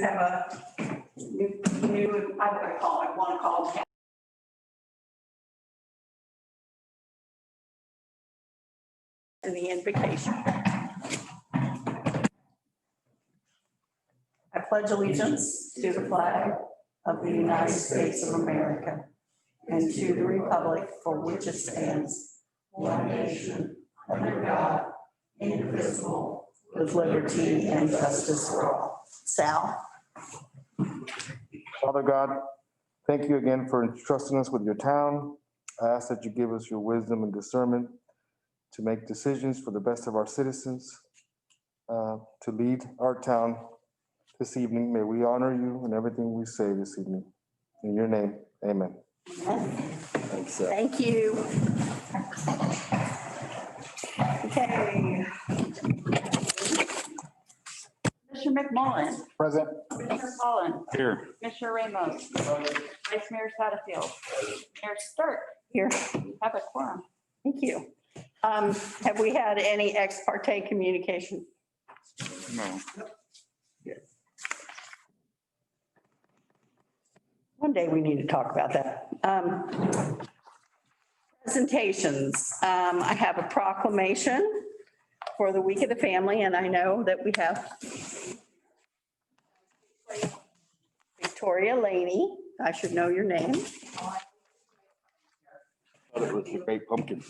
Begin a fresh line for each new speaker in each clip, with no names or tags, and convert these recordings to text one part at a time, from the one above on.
Have a new, I want to call them to the invocation. I pledge allegiance to the flag of the United States of America and to the republic for which it stands, one nation, under God, indivisible, with liberty and justice for all. Sal.
Father God, thank you again for entrusting us with your town. I ask that you give us your wisdom and discernment to make decisions for the best of our citizens, to lead our town this evening. May we honor you in everything we say this evening. In your name, amen.
Thanks, thank you. Okay. Commissioner McMullen.
Present.
Commissioner Collins.
Here.
Commissioner Ramos. Vice Mayor Satterfield. Mayor Stark.
Here.
Have a quorum.
Thank you. Have we had any ex parte communication?
No.
One day we need to talk about that. Presentations. I have a proclamation for the Week of the Family, and I know that we have Victoria Laney. I should know your name.
It was a great pumpkin.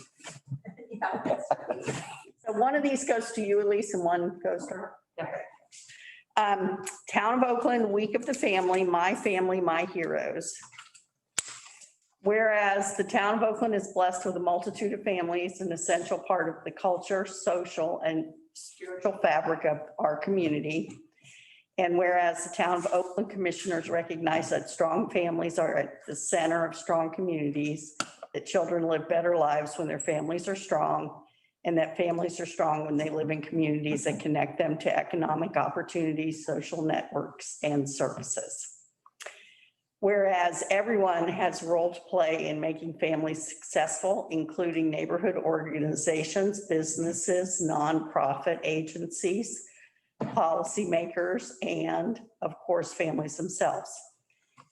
So one of these goes to you, Elise, and one goes to her. Town of Oakland, Week of the Family, my family, my heroes. Whereas the town of Oakland is blessed with a multitude of families, an essential part of the culture, social, and spiritual fabric of our community. And whereas the town of Oakland commissioners recognize that strong families are at the center of strong communities, that children live better lives when their families are strong, and that families are strong when they live in communities that connect them to economic opportunities, social networks, and services. Whereas everyone has a role to play in making families successful, including neighborhood organizations, businesses, nonprofit agencies, policymakers, and of course, families themselves.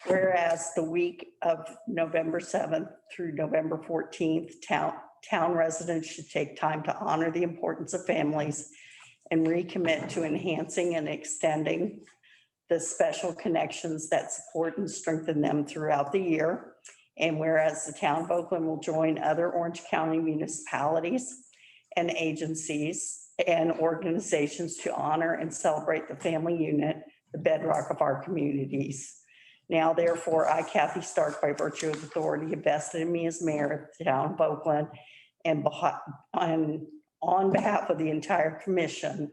Whereas the week of November 7th through November 14th, town residents should take time to honor the importance of families and recommit to enhancing and extending the special connections that support and strengthen them throughout the year. And whereas the town of Oakland will join other Orange County municipalities and agencies and organizations to honor and celebrate the family unit, the bedrock of our communities. Now, therefore, I, Kathy Stark, by virtue of authority vested in me as mayor of the town of Oakland, and on behalf of the entire commission,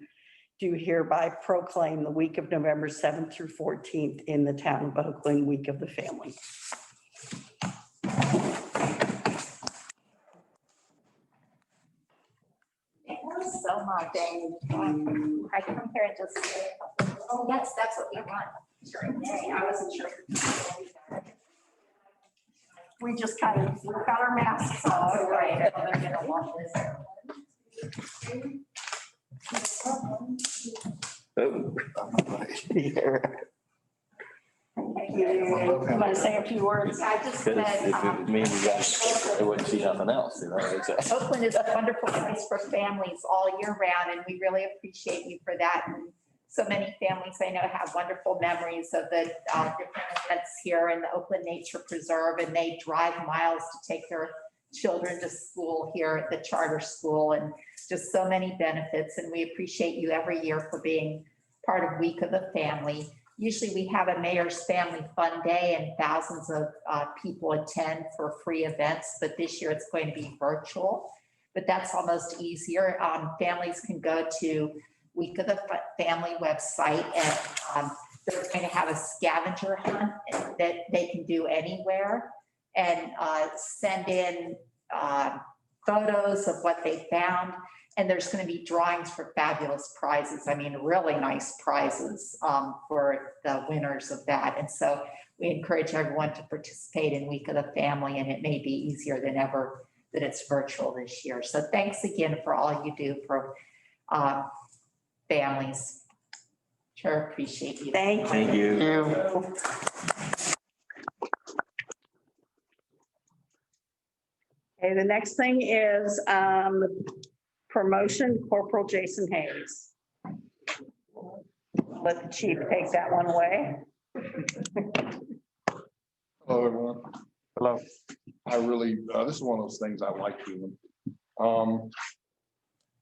do hereby proclaim the week of November 7th through 14th in the town of Oakland, Week of the Family.
Thank you so much. I can compare it just. Oh, yes, that's what we want. Sure. I wasn't sure.
We just kind of got our masks on.
Oh, right. They're gonna want this.
You want to say a few words?
I just
Because
said,
if it means that, they wouldn't see nothing else, you know? It's
Oakland is a wonderful place for families all year round, and we really appreciate you for that. And so many families I know have wonderful memories of the different events here in the Oakland Nature Preserve, and they drive miles to take their children to school here at the charter school, and just so many benefits. And we appreciate you every year for being part of Week of the Family. Usually we have a Mayor's Family Fun Day and thousands of people attend for free events, but this year it's going to be virtual, but that's almost easier. Families can go to Week of the Family website, and they're going to have a scavenger hunt that they can do anywhere, and send in photos of what they found. And there's going to be drawings for fabulous prizes. I mean, really nice prizes for the winners of that. And so we encourage everyone to participate in Week of the Family, and it may be easier than ever that it's virtual this year. So thanks again for all you do for families. Sure, appreciate you.
Thank you.
Thank you.
Okay, the next thing is promotion Corporal Jason Hayes. Let the chief take that one away.
Hello, everyone.
Hello.
I really, this is one of those things I like doing.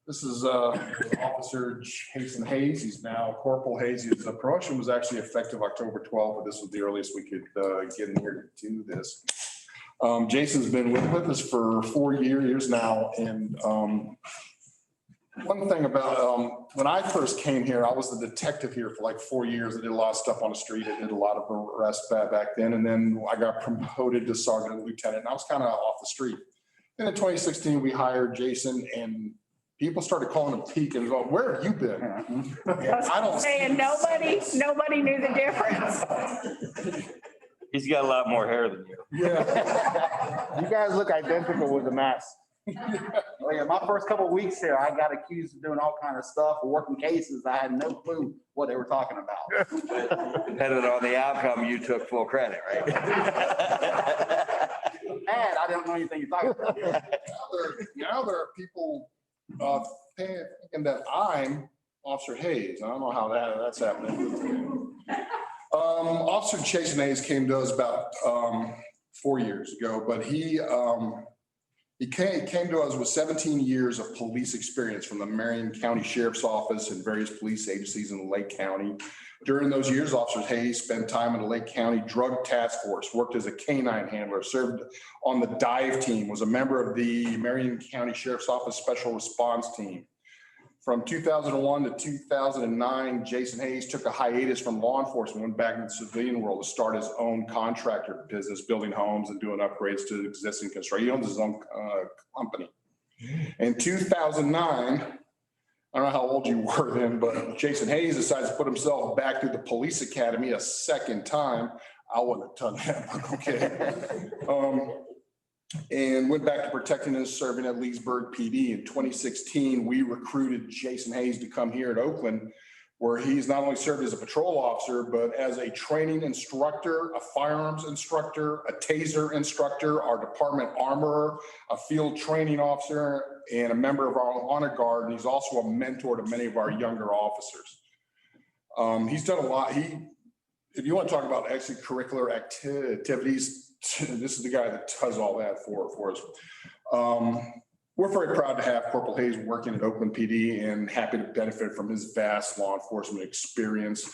This is Officer Jason Hayes. He's now Corporal Hayes. His promotion was actually effective October 12th, but this was the earliest we could get in here to do this. Jason's been with us for 4 years now, and one thing about, when I first came here, I was the detective here for like 4 years. I did a lot of stuff on the street. I did a lot of arrests back then. And then I got promoted to sergeant and lieutenant, and I was kind of off the street. And in 2016, we hired Jason, and people started calling him Peak and going, "Where have you been?" I don't.
Saying nobody knew the difference.
He's got a lot more hair than you.
Yeah.
You guys look identical with the mask.
Oh yeah, my first couple of weeks here, I got accused of doing all kind of stuff, working cases. I had no clue what they were talking about.
Depending on the outcome, you took full credit, right?
And I didn't know anything you're talking about.
Now there are people thinking that I'm Officer Hayes. I don't know how that's happening. Officer Jason Hayes came to us about 4 years ago, but he came to us with 17 years of police experience from the Marion County Sheriff's Office and various police agencies in Lake County. During those years, Officer Hayes spent time in the Lake County Drug Task Force, worked as a canine handler, served on the dive team, was a member of the Marion County Sheriff's Office Special Response Team. From 2001 to 2009, Jason Hayes took a hiatus from law enforcement, went back into the civilian world to start his own contractor business, building homes and doing upgrades to existing construction. He owns his own company. In 2009, I don't know how old you were then, but Jason Hayes decides to put himself back through the police academy a second time. I wouldn't have done that, but okay. And went back to protecting and serving at Leesburg PD. In 2016, we recruited Jason Hayes to come here at Oakland, where he's not only served as a patrol officer, but as a training instructor, a firearms instructor, a taser instructor, our department armorer, a field training officer, and a member of our honor guard. And he's also a mentor to many of our younger officers. He's done a lot. If you want to talk about extracurricular activities, this is the guy that does all that for us. We're very proud to have Corporal Hayes working at Oakland PD and happy to benefit from his vast law enforcement experience.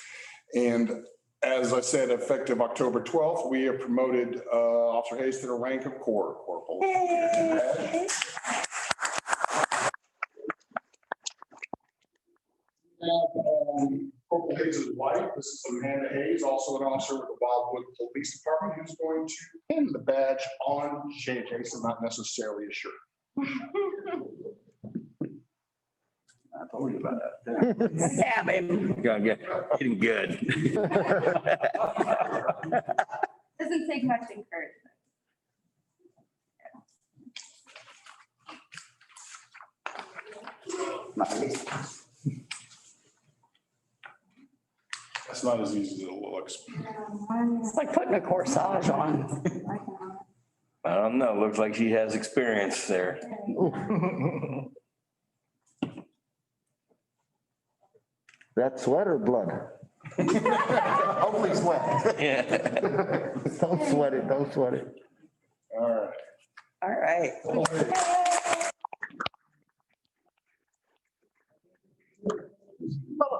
And as I said, effective October 12th, we have promoted Officer Hayes to the rank of Corporal. Corporal Hayes' wife, this is Amanda Hayes, also an officer with the Wildwood Police Department, who's going to pin the badge on Jason, not necessarily a shirt.
I told you about that.
Stab him.
Gonna get getting good.
Doesn't take much encouragement.
That's not as easy as it looks.
It's like putting a corsage on.
I don't know. Looks like she has experience there.
That sweater blood.
Hopefully sweat.
Yeah.
Don't sweat it, don't sweat it.
All right.
All right. Well,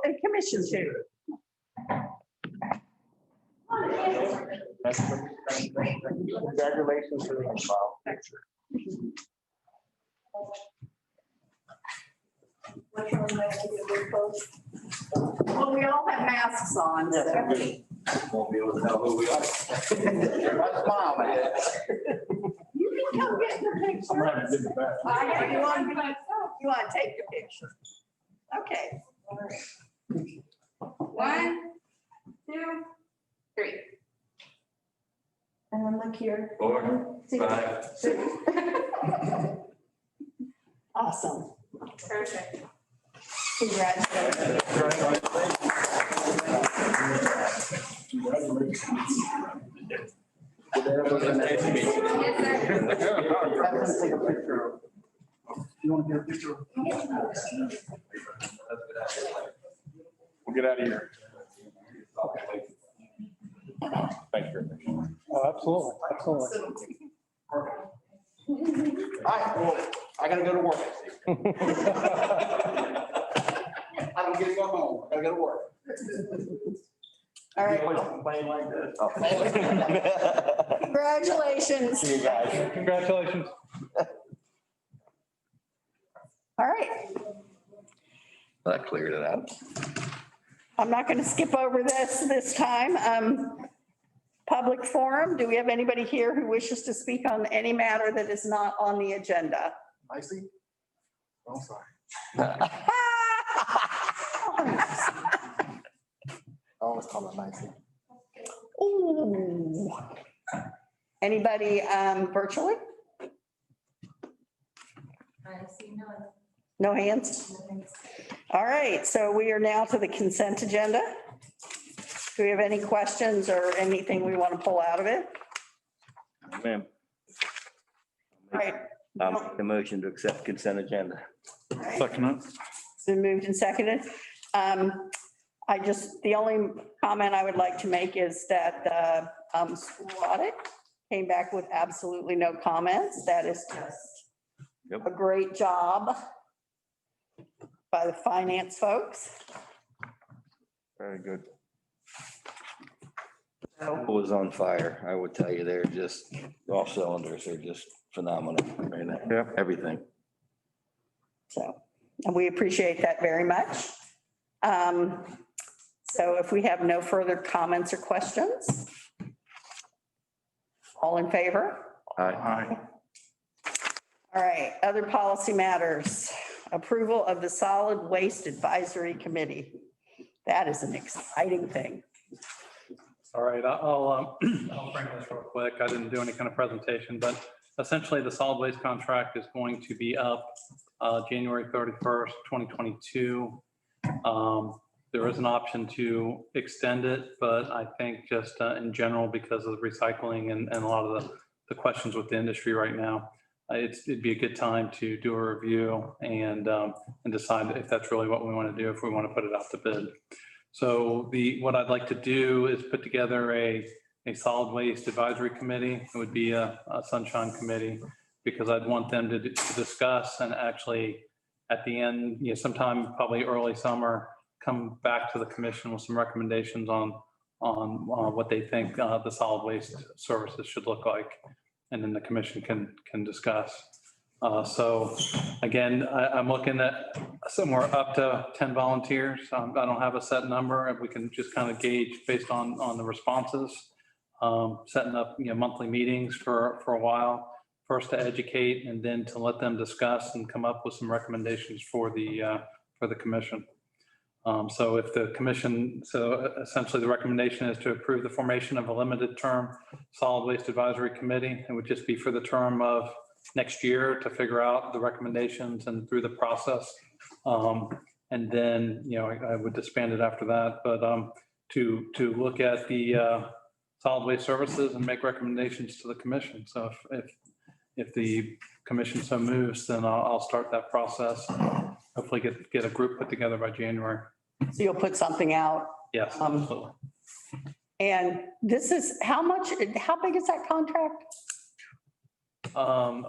and commission too.
Congratulations to the file.
Well, we all have masks on, so.
Won't be able to tell who we are.
Smile, man.
You can come get the picture.
I'm gonna have to give it back.
You want to take the picture? Okay.
1, 2, 3.
And then look here.
4, 5, 6.
Awesome.
Perfect. Congratulations.
Nice to meet you.
Take a picture. You want to get a picture?
We'll get out of here.
Thank you.
Oh, absolutely, absolutely.
All right, well, I gotta go to work. I don't get to go home. I gotta go to work.
All right,
Somebody like this.
congratulations.
See you guys.
Congratulations.
All right,
That cleared it out.
I'm not going to skip over this time. Public forum, do we have anybody here who wishes to speak on any matter that is not on the agenda?
Nicely? Oh, sorry. I always call it nicely.
Ooh. Anybody virtually?
I see none.
No hands? All right, so we are now to the consent agenda. Do we have any questions or anything we want to pull out of it?
Ma'am,
All right,
I'll make the motion to accept consent agenda.
Second it.
it's been moved and seconded. The only comment I would like to make is that the school audit came back with absolutely no comments. That is just
Yep.
a great job by the finance folks.
Very good.
So,
It was on fire. I would tell you, they're just, all cylinders are just phenomenal right now.
Yep.
Everything.
and we appreciate that very much. So if we have no further comments or questions, all in favor?
Aye.
All right, other policy matters. Approval of the Solid Waste Advisory Committee. That is an exciting thing.
All right, I'll bring this real quick. I didn't do any kind of presentation, but essentially the solid waste contract is going to be up January 31st, 2022. There is an option to extend it, but I think just in general, because of recycling and a lot of the questions with the industry right now, it'd be a good time to do a review and decide if that's really what we want to do, if we want to put it out to bid. So what I'd like to do is put together a solid waste advisory committee. It would be a sunshine committee, because I'd want them to discuss and actually at the end, sometime probably early summer, come back to the commission with some recommendations on what they think the solid waste services should look like. And then the commission can discuss. So again, I'm looking at somewhere up to 10 volunteers. I don't have a set number. We can just kind of gauge based on the responses. Setting up monthly meetings for a while, first to educate and then to let them discuss and come up with some recommendations for the commission. So if the commission, essentially the recommendation is to approve the formation of a limited term solid waste advisory committee. It would just be for the term of next year to figure out the recommendations and through the process. And then, I would disband it after that, but to look at the solid waste services and make recommendations to the commission. So if the commission so moves, then I'll start that process. Hopefully get a group put together by January.
So you'll put something out.
Yes, absolutely.
And this is, how big is that contract?
I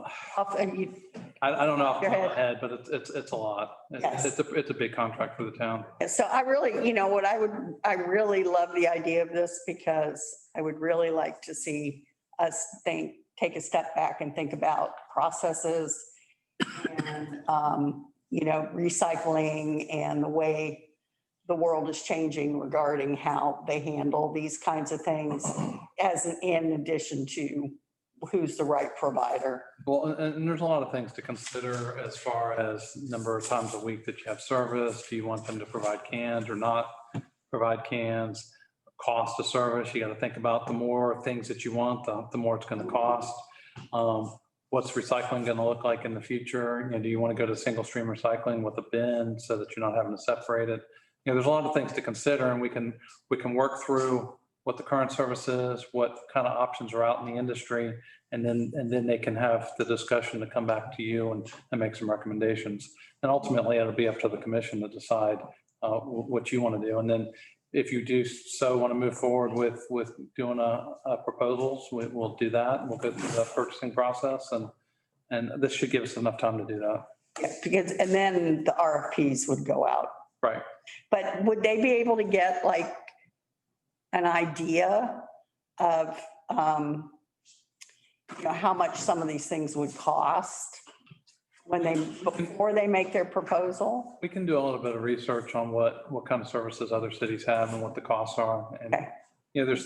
don't know off the top of my head, but it's a lot.
Yes.
It's a big contract for the town.
So I really, I really love the idea of this, because I would really like to see us take a step back and think about processes and, recycling and the way the world is changing regarding how they handle these kinds of things, in addition to who's the right provider.
Well, and there's a lot of things to consider as far as number of times a week that you have service. Do you want them to provide cans or not provide cans? Cost of service, you got to think about the more things that you want, the more it's going to cost. What's recycling going to look like in the future? Do you want to go to single stream recycling with a bin so that you're not having to separate it? There's a lot of things to consider, and we can work through what the current service is, what kind of options are out in the industry, and then they can have the discussion to come back to you and make some recommendations. And ultimately, it'll be up to the commission to decide what you want to do. And then if you do so want to move forward with doing a proposals, we'll do that. We'll go through the purchasing process, and this should give us enough time to do that.
Yeah, because, and then the RFPs would go out.
Right.
But would they be able to get like an idea of, how much some of these things would cost before they make their proposal?
We can do a little bit of research on what kind of services other cities have and what the costs are. And,
Okay.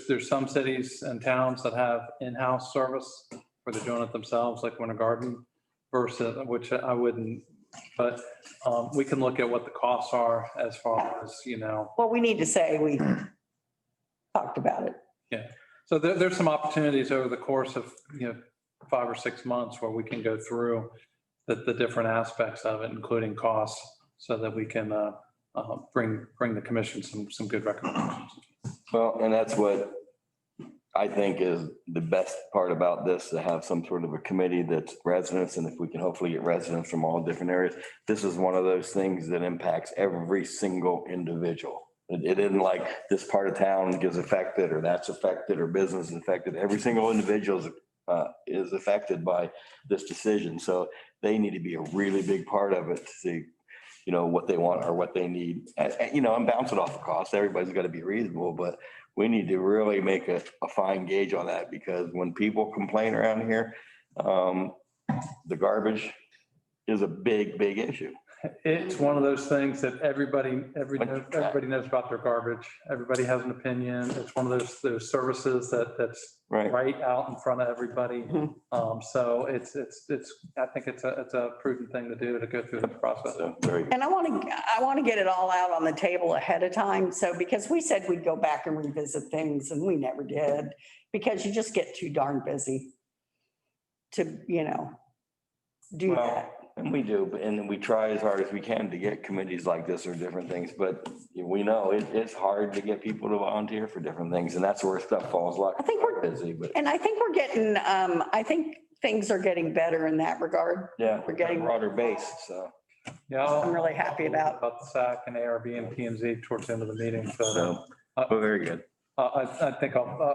there's some cities and towns that have in-house service where they're doing it themselves, like Winter Garden versus, which I wouldn't, but we can look at what the costs are as far as,
Well, we need to say we talked about it.
So there's some opportunities over the course of, 5 or 6 months where we can go through the different aspects of it, including costs, so that we can bring the commission some good recommendations.
Well, and that's what I think is the best part about this, to have some sort of a committee that's residents, and if we can hopefully get residents from all different areas. This is one of those things that impacts every single individual. It isn't like this part of town gets affected or that's affected or business is affected. Every single individual is affected by this decision. So they need to be a really big part of it to see, what they want or what they need. And bounce it off the cost. Everybody's got to be reasonable, but we need to really make a fine gauge on that, because when people complain around here, the garbage is a big, big issue.
It's one of those things that everybody knows about their garbage. Everybody has an opinion. It's one of those services that's right out in front of everybody. So it's I think it's a prudent thing to do, to go through this process.
So,
And I want to get it all out on the table ahead of time. So, because we said we'd go back and revisit things and we never did, because you just get too darn busy to, do that.
And we do, and we try as hard as we can to get committees like this or different things, but we know it's hard to get people to volunteer for different things, and that's where stuff falls like.
I think we're
busy, but
And I think we're getting, I think things are getting better in that regard.
yeah,
We're getting
broader base, so.
Yeah,
I'm really happy about.
the SAC and ARB and P&Z towards the end of the meeting. So
Very good.
I think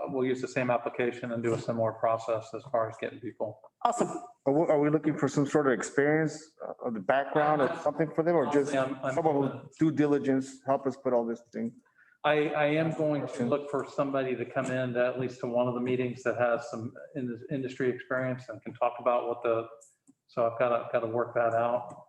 we'll use the same application and do a similar process as far as getting people.
Awesome.
Are we looking for some sort of experience or the background or something for them, or just
I'm-
someone who due diligence, help us put all this thing?
I am going to look for somebody to come in to at least to one of the meetings that has some industry experience and can talk about so I've got to work that out.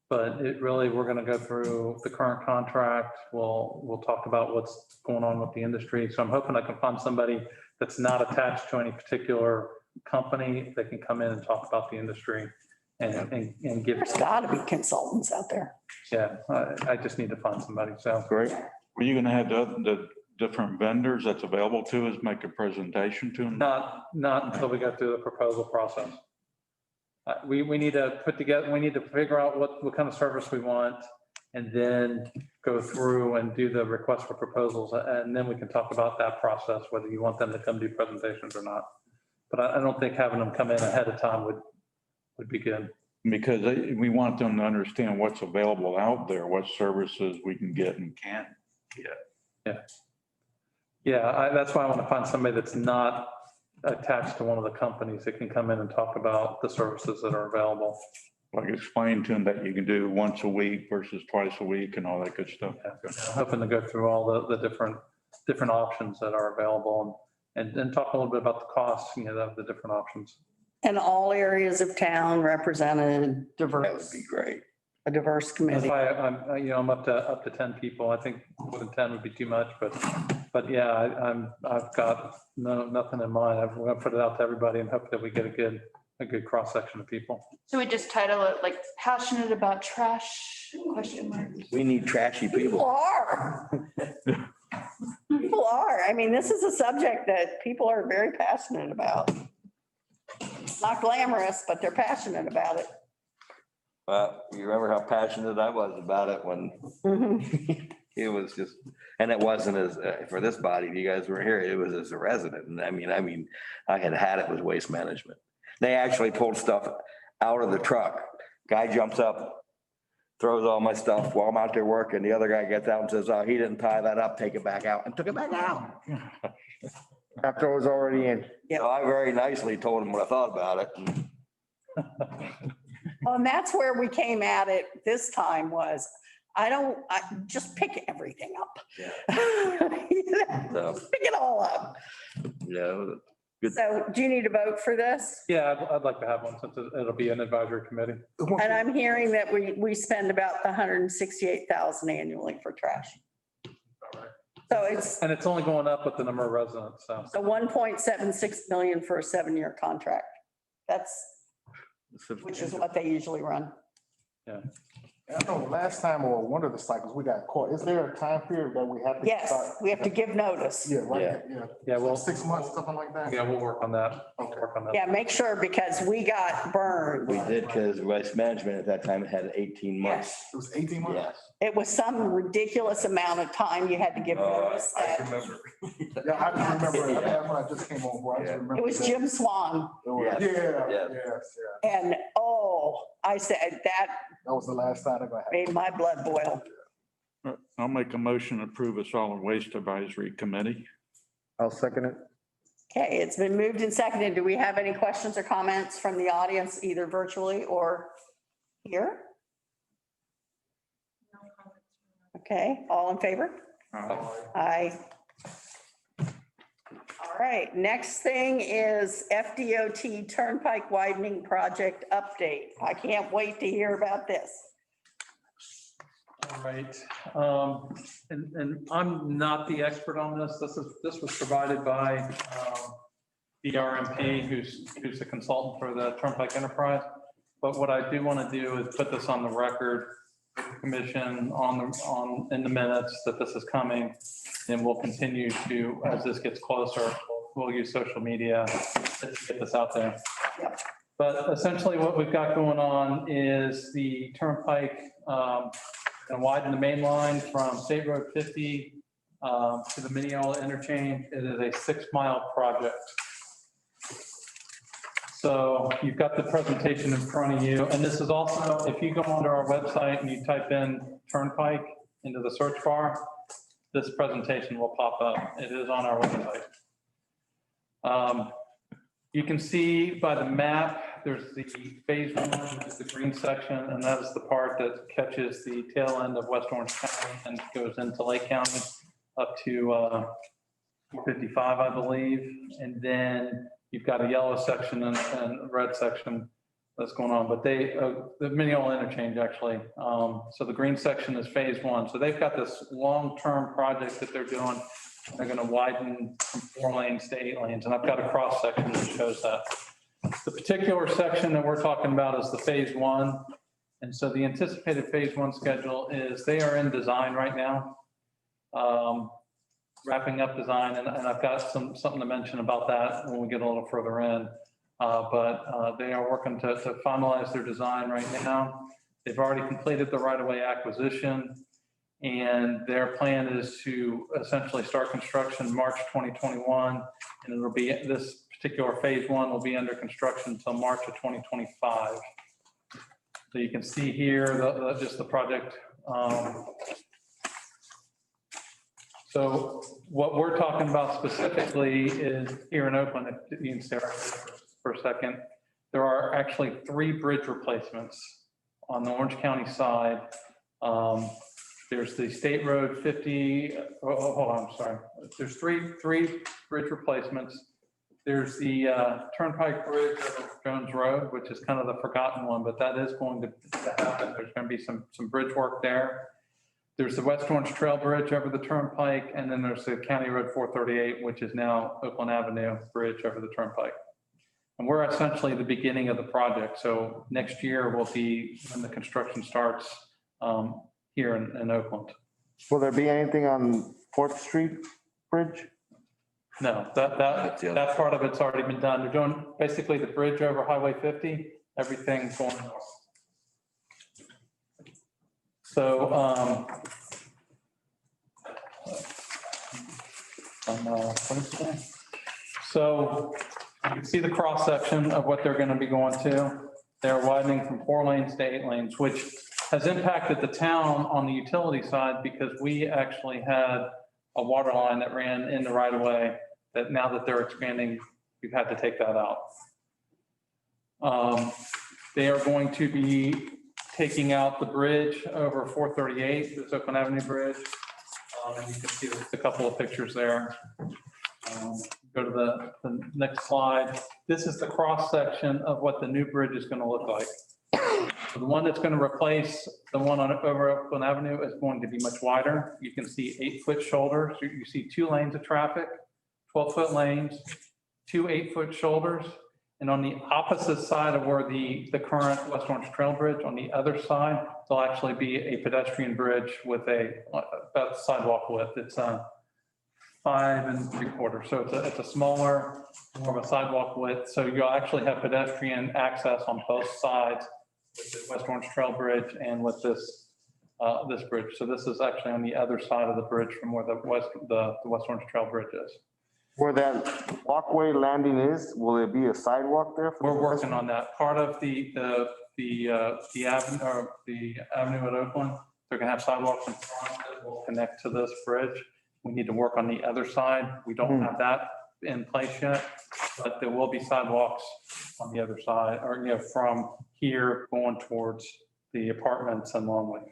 But we're going to go through the current contract. We'll talk about what's going on with the industry. So I'm hoping I can find somebody that's not attached to any particular company that can come in and talk about the industry and give.
There's got to be consultants out there.
Yeah, I just need to find somebody. So
Great.
Were you gonna have the different vendors that's available to us, make a presentation to them?
not until we go through the proposal process. We need to figure out what kind of service we want, and then go through and do the request for proposals. And then we can talk about that process, whether you want them to come do presentations or not. But I don't think having them come in ahead of time would be good.
Because we want them to understand what's available out there, what services we can get and can't get.
Yeah, that's why I want to find somebody that's not attached to one of the companies that can come in and talk about the services that are available.
Like explain to them that you can do once a week versus twice a week and all that good stuff.
I'm hoping to go through all the different options that are available and talk a little bit about the costs, of the different options.
And all areas of town represented,
That would
diverse,
be great.
a diverse
That's
committee.
why I'm up to 10 people. I think more than 10 would be too much, but yeah, I've got nothing in mind. I'm going to put it out to everybody and hope that we get a good cross section of people.
So we just title it like passionate about trash, question mark.
We need trashy
People
people.
are. People are. I mean, this is a subject that people are very passionate about. It's not glamorous, but they're passionate about it.
You remember how passionate I was about it when
Mhm.
It was just, and it wasn't as, for this body, if you guys were here, it was as a resident. And I had it with waste management. They actually pulled stuff out of the truck. Guy jumps up, throws all my stuff while I'm out there working. The other guy gets out and says, oh, he didn't tie that up, take it back out, and took it back out.
After it was already in.
So I very nicely told him what I thought about it.
Well, and that's where we came at it this time was, I just pick everything up.
So,
Pick it all up.
you know, good.
So do you need a vote for this?
Yeah, I'd like to have one since it'll be an advisory committee.
And I'm hearing that we spend about 168,000 annually for trash. So it's
And it's only going up with the number of residents, so.
1.76 million for a 7-year contract. Which is what they usually run.
I know last time or one of the cycles we got caught. Is there a time period that we have to?
Yes, we have to give notice.
Yeah, right, yeah.
Yeah, well,
6 months, something like that?
yeah, we'll work on that.
Okay.
Work on that.
Yeah, make sure because we got burned.
We did because waste management at that time had 18 months.
Yes.
It was 18 months?
Yes.
It was some ridiculous amount of time you had to give notice that.
remember.
Yeah, I just remember, that's when I just came on board. I just
Yeah.
remember
It was
that.
Jim Swan.
Yeah,
Yes.
yes.
And I said that
That was the last time I got.
made my blood boil.
I'll make a motion to approve a solid waste advisory committee.
I'll second it.
Okay, it's been moved and seconded. Do we have any questions or comments from the audience, either virtually or here? Okay, all in favor? Aye. All right, next thing is FDOT Turnpike Widening Project Update. I can't wait to hear about this.
All right, and I'm not the expert on this. This was provided by the RMP, who's the consultant for the Turnpike Enterprise. But what I do want to do is put this on the record, with the commission in the minutes that this is coming. And we'll continue to, as this gets closer, we'll use social media to get this out there. But essentially what we've got going on is the Turnpike and widen the main line from State Road 50 to the Mineola interchange. It is a 6-mile project. So you've got the presentation in front of you. And this is also, if you go onto our website and you type in Turnpike into the search bar, this presentation will pop up. It is on our website. You can see by the map, there's the phase 1, which is the green section, and that is the part that catches the tail end of West Orange County and goes into Lake County up to 55, I believe. And then you've got a yellow section and a red section that's going on, but the Mineola interchange actually. So the green section is phase 1. So they've got this long-term project that they're doing. They're going to widen from 4 lanes to 8 lanes. And I've got a cross section that shows that. The particular section that we're talking about is the phase 1. And so the anticipated phase 1 schedule is they are in design right now. Wrapping up design. And I've got something to mention about that when we get a little further in. But they are working to finalize their design right now. They've already completed the right-of-way acquisition, and their plan is to essentially start construction March 2021, and it'll be, this particular phase 1 will be under construction until March of 2025. So you can see here just the project. So what we're talking about specifically is here in Oakland, if you can stay right there for a second, there are actually 3 bridge replacements on the Orange County side. There's the State Road 50, hold on, I'm sorry. There's three bridge replacements. There's the Turnpike Bridge over Jones Road, which is kind of the forgotten one, but that is going to happen. There's going to be some bridge work there. There's the West Orange Trail Bridge over the Turnpike, and then there's the County Road 438, which is now Oakland Avenue Bridge over the Turnpike. And we're essentially the beginning of the project. So next year will be when the construction starts here in Oakland.
Will there be anything on 4th Street Bridge?
No, that part of it's already been done. They're doing basically the bridge over Highway 50, everything's going north. So what is it? So you can see the cross section of what they're going to be going to. They're widening from 4 lanes to 8 lanes, which has impacted the town on the utility side because we actually had a water line that ran in the right of way that now that they're expanding, we've had to take that out. They are going to be taking out the bridge over 438, this Oakland Avenue Bridge. And you can see there's a couple of pictures there. Go to the next slide. This is the cross section of what the new bridge is going to look like. So the one that's going to replace the one on over Oakland Avenue is going to be much wider. You can see 8-foot shoulders. You see 2 lanes of traffic, 12-foot lanes, 2 8-foot shoulders. And on the opposite side of where the current West Orange Trail Bridge, on the other side, there'll actually be a pedestrian bridge with about sidewalk width. It's 5 3/4. So it's a smaller, more of a sidewalk width. So you'll actually have pedestrian access on both sides with the West Orange Trail Bridge and with this bridge. So this is actually on the other side of the bridge from where the West Orange Trail Bridge is.
Where that walkway landing is, will there be a sidewalk there?
We're working on that. Part of the avenue, or the avenue at Oakland, they're gonna have sidewalks in front that will connect to this bridge. We need to work on the other side. We don't have that in place yet, but there will be sidewalks on the other side, or, from here going towards the apartments and Longwood.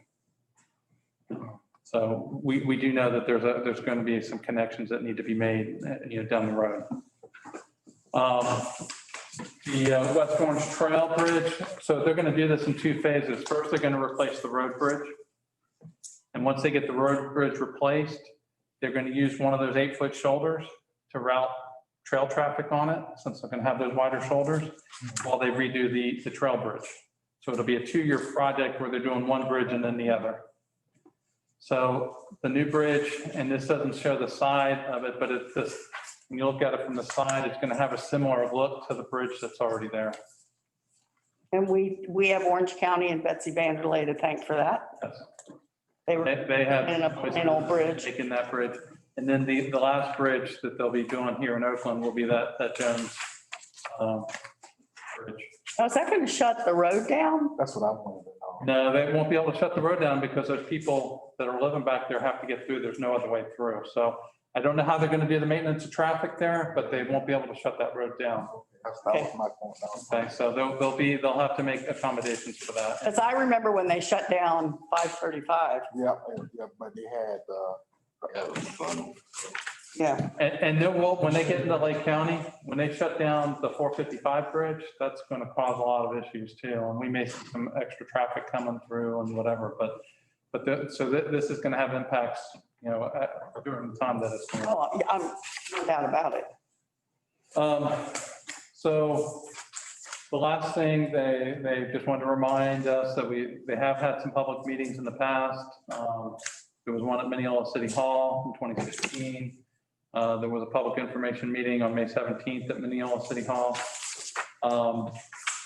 So we do know that there's going to be some connections that need to be made, down the road. The West Orange Trail Bridge, so they're going to do this in 2 phases. First, they're going to replace the road bridge. And once they get the road bridge replaced, they're going to use one of those 8-foot shoulders to route trail traffic on it, since they're going to have those wider shoulders, while they redo the trail bridge. So it'll be a 2-year project where they're doing one bridge and then the other. So the new bridge, and this doesn't show the side of it, but it's this, when you look at it from the side, it's going to have a similar look to the bridge that's already there.
And we have Orange County and Betsy Vanderlei to thank for that.
Yes.
They were
They have
in an old bridge.
taken that bridge. And then the last bridge that they'll be doing here in Oakland will be that Jones bridge.
Now, is that going to shut the road down?
That's what I wanted to know.
No, they won't be able to shut the road down because those people that are living back there have to get through. There's no other way through. So I don't know how they're going to do the maintenance of traffic there, but they won't be able to shut that road down.
That was my point.
Okay, so they'll have to make accommodations for that.
Because I remember when they shut down 535.
Yeah, but they had,
Yeah.
And there will, when they get into Lake County, when they shut down the 455 bridge, that's going to cause a lot of issues too. And we may see some extra traffic coming through and whatever, so this is going to have impacts, during the time that it's going.
Oh, I'm no doubt about it.
So the last thing, they just wanted to remind us that they have had some public meetings in the past. There was one at Mineola City Hall in 2016. There was a public information meeting on May 17th at Mineola City Hall.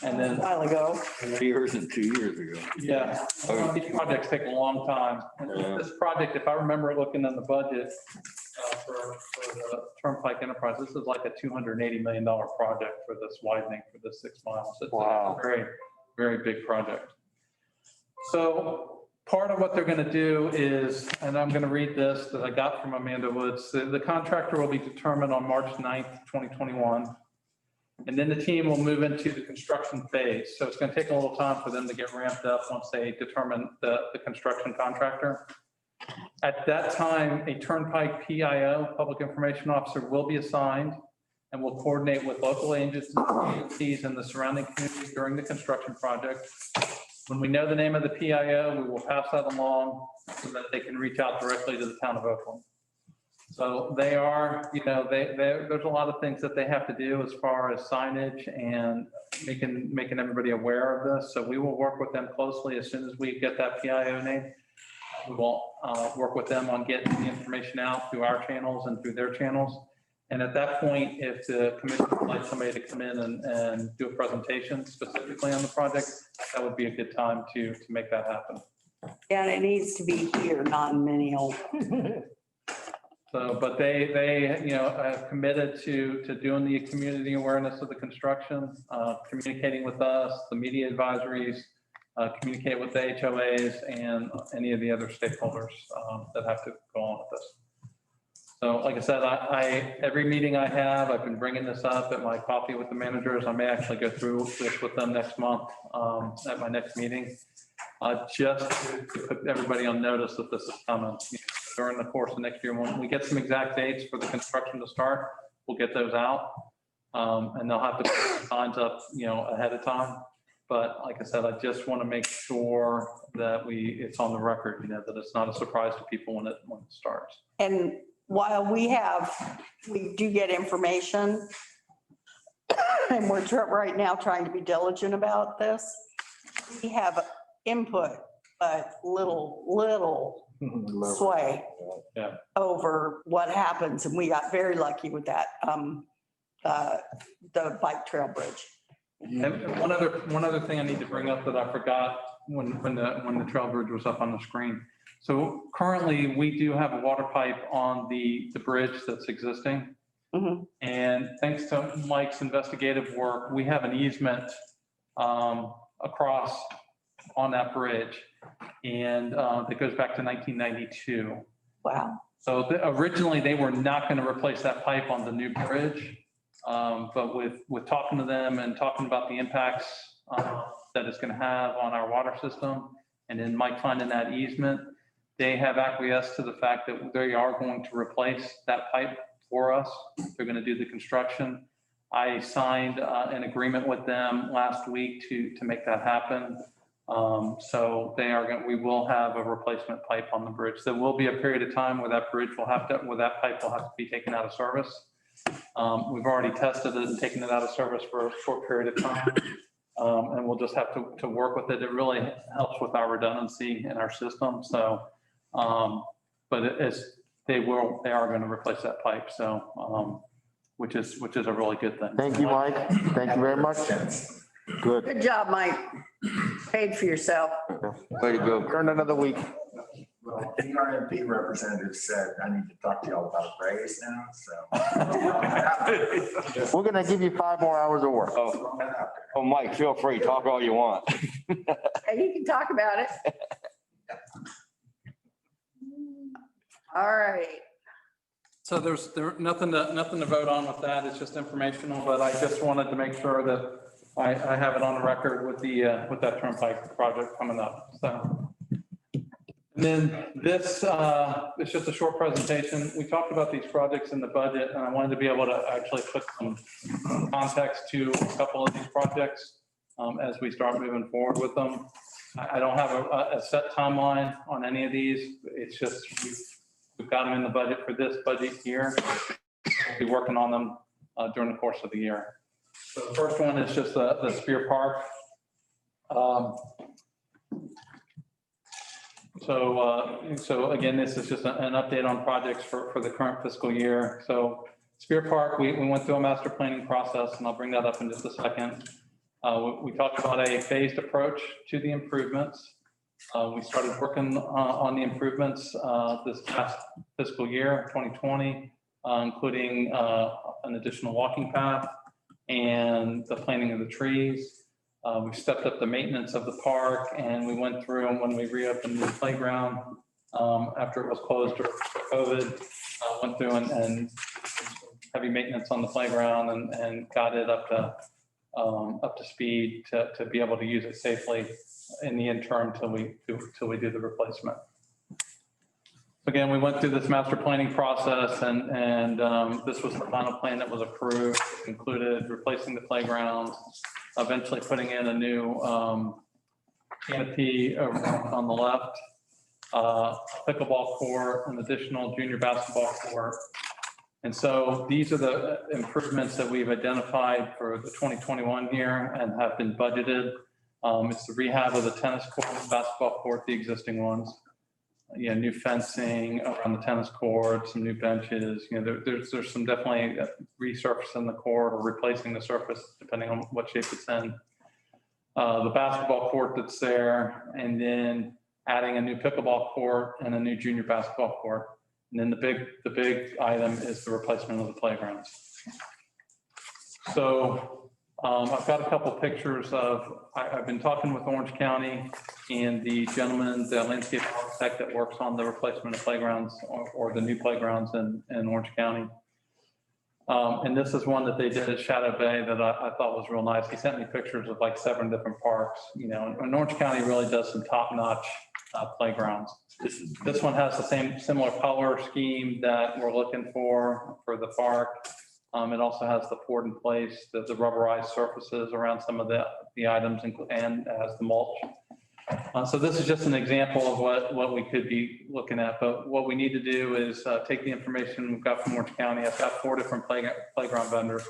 And
A
then,
while ago.
2 years and 2 years ago.
yeah, these projects take a long time. And this project, if I remember looking in the budget for the Turnpike Enterprise, this is like a $280 million project for this widening for the 6 miles. It's a very, very big project. So part of what they're going to do is, and I'm going to read this that I got from Amanda Woods, the contractor will be determined on March 9th, 2021. And then the team will move into the construction phase. So it's going to take a little time for them to get ramped up once they determine the construction contractor. At that time, a Turnpike PIO, Public Information Officer, will be assigned and will coordinate with local agencies and the surrounding community during the construction project. When we know the name of the PIO, we will pass that along so that they can reach out directly to the town of Oakland. So they are, there's a lot of things that they have to do as far as signage and making everybody aware of this. So we will work with them closely as soon as we get that PIO name. We will work with them on getting the information out through our channels and through their channels. And at that point, if the commission would like somebody to come in and do a presentation specifically on the project, that would be a good time to make that happen.
Yeah, and it needs to be here, not in Mineola.
So, but they, you know, have committed to doing the community awareness of the construction, communicating with us, the media advisories, communicate with the HOAs and any of the other stakeholders that have to go on with this. So like I said, every meeting I have, I've been bringing this up at my coffee with the managers. I may actually go through this with them next month at my next meeting, just to put everybody on notice that this is coming. During the course of next year, when we get some exact dates for the construction to start, we'll get those out. And they'll have to put signs up, you know, ahead of time. But like I said, I just want to make sure that it's on the record, you know, that it's not a surprise to people when it starts.
And while we do get information, and we're right now trying to be diligent about this, we have input, but little sway over what happens. And we got very lucky with that, the bike trail bridge.
And one other thing I need to bring up that I forgot when the trail bridge was up on the screen. So currently we do have a water pipe on the bridge that's existing.
Mm-hmm.
And thanks to Mike's investigative work, we have an easement across on that bridge. And it goes back to 1992.
Wow.
So originally they were not going to replace that pipe on the new bridge. But with talking to them and talking about the impacts that it's going to have on our water system, and then Mike finding that easement, they have acquiesced to the fact that they are going to replace that pipe for us. They're going to do the construction. I signed an agreement with them last week to make that happen. So we will have a replacement pipe on the bridge. There will be a period of time where that pipe will have to be taken out of service. We've already tested it and taken it out of service for a short period of time. And we'll just have to work with it. It really helps with our redundancy in our system. So, but they are going to replace that pipe. So, which is a really good thing.
Thank you, Mike. Thank you very much. Good.
Good job, Mike. Paid for yourself.
Way to go.
Earned another week.
Well, the RMP representative said I need to talk to y'all about raise now, so.
We're gonna give you 5 more hours of work.
Oh, Mike, feel free, talk all you want.
Hey, you can talk about it. All right.
So there's nothing to vote on with that. It's just informational, but I just wanted to make sure that I have it on the record with that Turnpike project coming up. So. And then this is just a short presentation. We talked about these projects in the budget, and I wanted to be able to actually put some context to a couple of these projects as we start moving forward with them. I don't have a set timeline on any of these. It's just we've got them in the budget for this budget year. We'll be working on them during the course of the year. So the first one is just the Spear Park. So again, this is just an update on projects for the current fiscal year. So Spear Park, we went through a master planning process, and I'll bring that up in just a second. We talked about a phased approach to the improvements. We started working on the improvements this past fiscal year, 2020, including an additional walking path and the planting of the trees. We stepped up the maintenance of the park, and we went through, and when we reopened the playground after it was closed for COVID, went through and heavy maintenance on the playground and got it up to speed to be able to use it safely in the interim till we do the replacement. Again, we went through this master planning process, and this was the final plan that was approved. It included replacing the playground, eventually putting in a new canopy on the left, pickleball court, an additional junior basketball court. And so these are the improvements that we've identified for the 2021 year and have been budgeted. It's the rehab of the tennis court, basketball court, the existing ones. New fencing around the tennis court, some new benches. There's some definitely resurfacing the court or replacing the surface depending on what shape it's in. The basketball court that's there, and then adding a new pickleball court and a new junior basketball court. And then the big item is the replacement of the playgrounds. So I've got a couple pictures of, I've been talking with Orange County and the gentleman, the landscape architect that works on the replacement of playgrounds or the new playgrounds in Orange County. And this is one that they did at Shadow Bay that I thought was real nice. He sent me pictures of like 7 different parks, you know, and Orange County really does some top-notch playgrounds. This one has the similar color scheme that we're looking for the park. It also has the poured in place, the rubberized surfaces around some of the items and has the mulch. So this is just an example of what we could be looking at. But what we need to do is take the information we've got from Orange County. I've got 4 different playground vendors.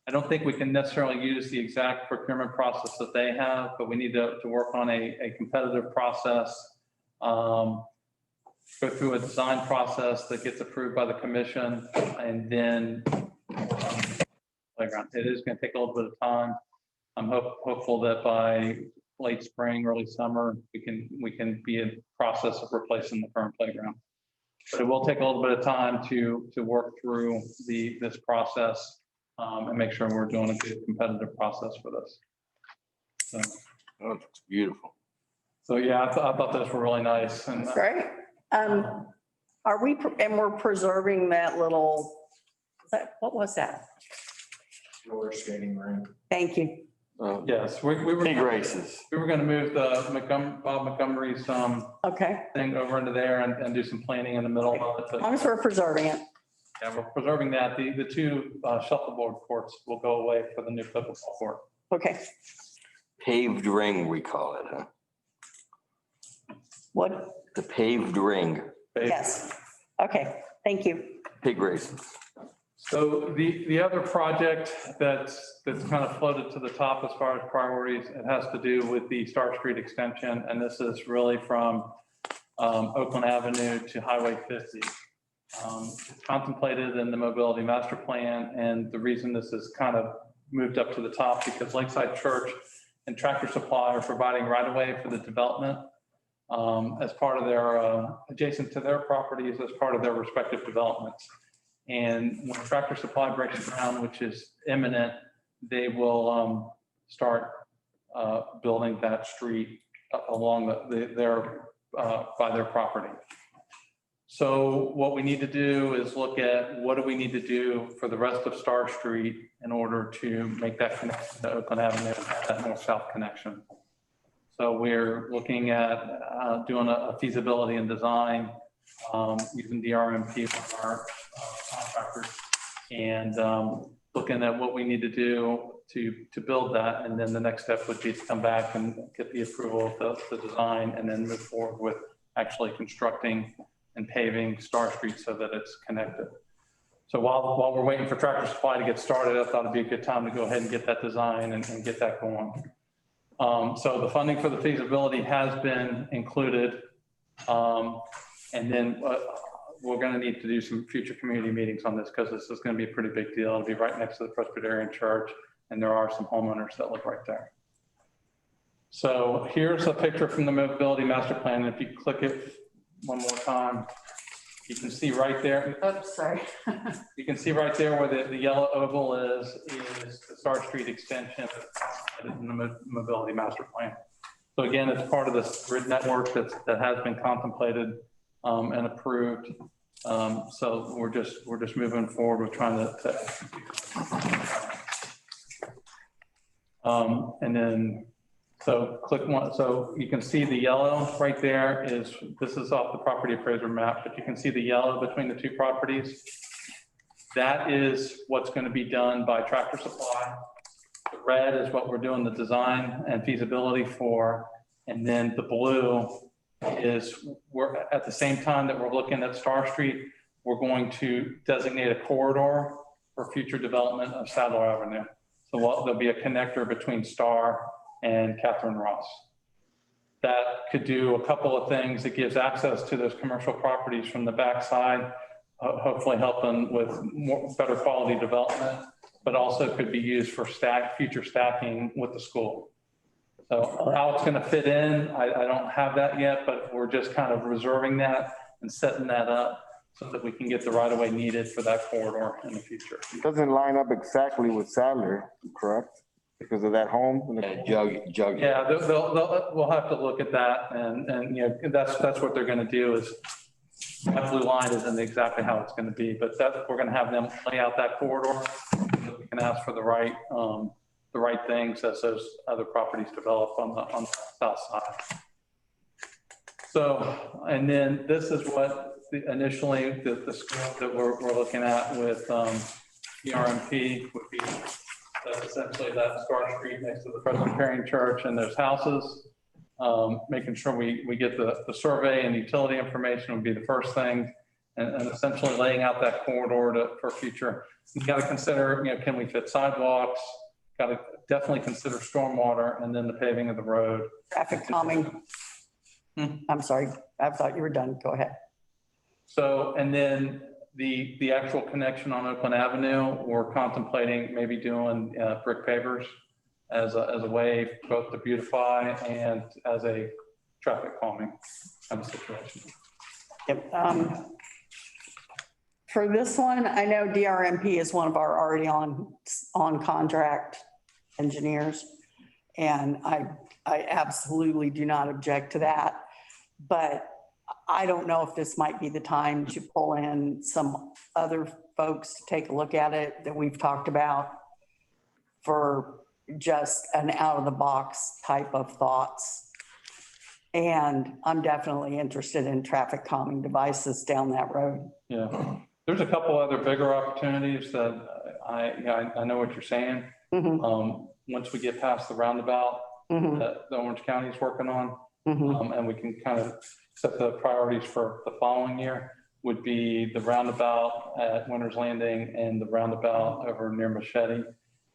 I don't think we can necessarily use the exact procurement process that they have, but we need to work on a competitive process, go through a design process that gets approved by the commission, and then playground. It is going to take a little bit of time. I'm hopeful that by late spring, early summer, we can be in process of replacing the current playground. But it will take a little bit of time to work through this process and make sure we're doing a good competitive process for this. So,
Oh, it's beautiful.
so yeah, I thought those were really nice. And
Great. Are we, and we're preserving that little, what was that?
Roller skating rink.
Thank you.
yes, we were
Big races.
we were going to move the Bob Montgomery's
Okay,
thing over into there and do some planning in the middle of it.
as
But
long as we're preserving it.
yeah, we're preserving that. The 2 shuffleboard courts will go away for the new pickleball court.
Okay,
Paved ring, we call it, huh?
what?
The paved ring,
Yes. Okay, thank you.
pig races.
So the other project that's kind of floated to the top as far as priorities, it has to do with the Starr Street extension. And this is really from Oakland Avenue to Highway 50. It's contemplated in the mobility master plan. And the reason this is kind of moved up to the top because Lakeside Church and Tractor Supply are providing right of way for the development as part of their, adjacent to their properties as part of their respective developments. And when Tractor Supply breaks ground, which is imminent, they will start building that street along by their property. So what we need to do is look at what do we need to do for the rest of Starr Street in order to make that connection to Oakland Avenue, that north-south connection. So we're looking at doing a feasibility and design using DRMP with our contractors and looking at what we need to do to build that. And then the next step would be to come back and get the approval of the design and then move forward with actually constructing and paving Starr Street so that it's connected. So while we're waiting for Tractor Supply to get started, I thought it'd be a good time to go ahead and get that design and get that going. So the funding for the feasibility has been included. And then we're going to need to do some future community meetings on this because this is going to be a pretty big deal. It'll be right next to the Presbyterian Church, and there are some homeowners that live right there. So here's a picture from the mobility master plan. If you click it one more time, you can see right there.
Oops, sorry.
You can see right there where the yellow oval is the Starr Street extension in the mobility master plan. So again, it's part of this grid network that has been contemplated and approved. So we're just moving forward with trying to and then so click one. So you can see the yellow right there this is off the property appraiser map, but you can see the yellow between the 2 properties. That is what's going to be done by Tractor Supply. The red is what we're doing the design and feasibility for. And then the blue is we're at the same time that we're looking at Starr Street, we're going to designate a corridor for future development of Sadler Avenue. So there'll be a connector between Starr and Catherine Ross. That could do a couple of things. It gives access to those commercial properties from the backside, hopefully helping with better quality development, but also could be used for future stacking with the school. So how it's going to fit in, I don't have that yet, but we're just kind of reserving that and setting that up so that we can get the right of way needed for that corridor in the future.
Doesn't line up exactly with Sadler, correct? Because of that home. and the-
Jug.
Yeah, we'll have to look at that and, you know, that's what they're gonna do is that blue line isn't exactly how it's gonna be, but that, we're gonna have them lay out that corridor. So we can ask for the right things as those other properties develop on the south side. So, and then this is what initially the scope that we're looking at with ERMP would be. That's essentially that Starr Street next to the Presbyterian Church and those houses. Making sure we get the survey and utility information would be the first thing. And essentially laying out that corridor for future. You got to consider, you know, can we fit sidewalks? Got to definitely consider stormwater and then the paving of the road.
Traffic calming. I'm sorry, I thought you were done. Go ahead. So,
and then the actual connection on Oakland Avenue, we're contemplating maybe doing brick pavers as a way both to beautify and as a traffic calming kind of situation.
Yep. For this one, I know DRMP is one of our already on contract engineers. And I absolutely do not object to that. But I don't know if this might be the time to pull in some other folks to take a look at it that we've talked about for just an out of the box type of thoughts. And I'm definitely interested in traffic calming devices down that road.
Yeah, there's a couple other bigger opportunities that I know what you're saying.
Mm-hmm.
Once we get past the roundabout
Mm-hmm.
that the Orange County is working on,
Mm-hmm.
and we can kind of set the priorities for the following year, would be the roundabout at Winter's Landing and the roundabout over near Machete.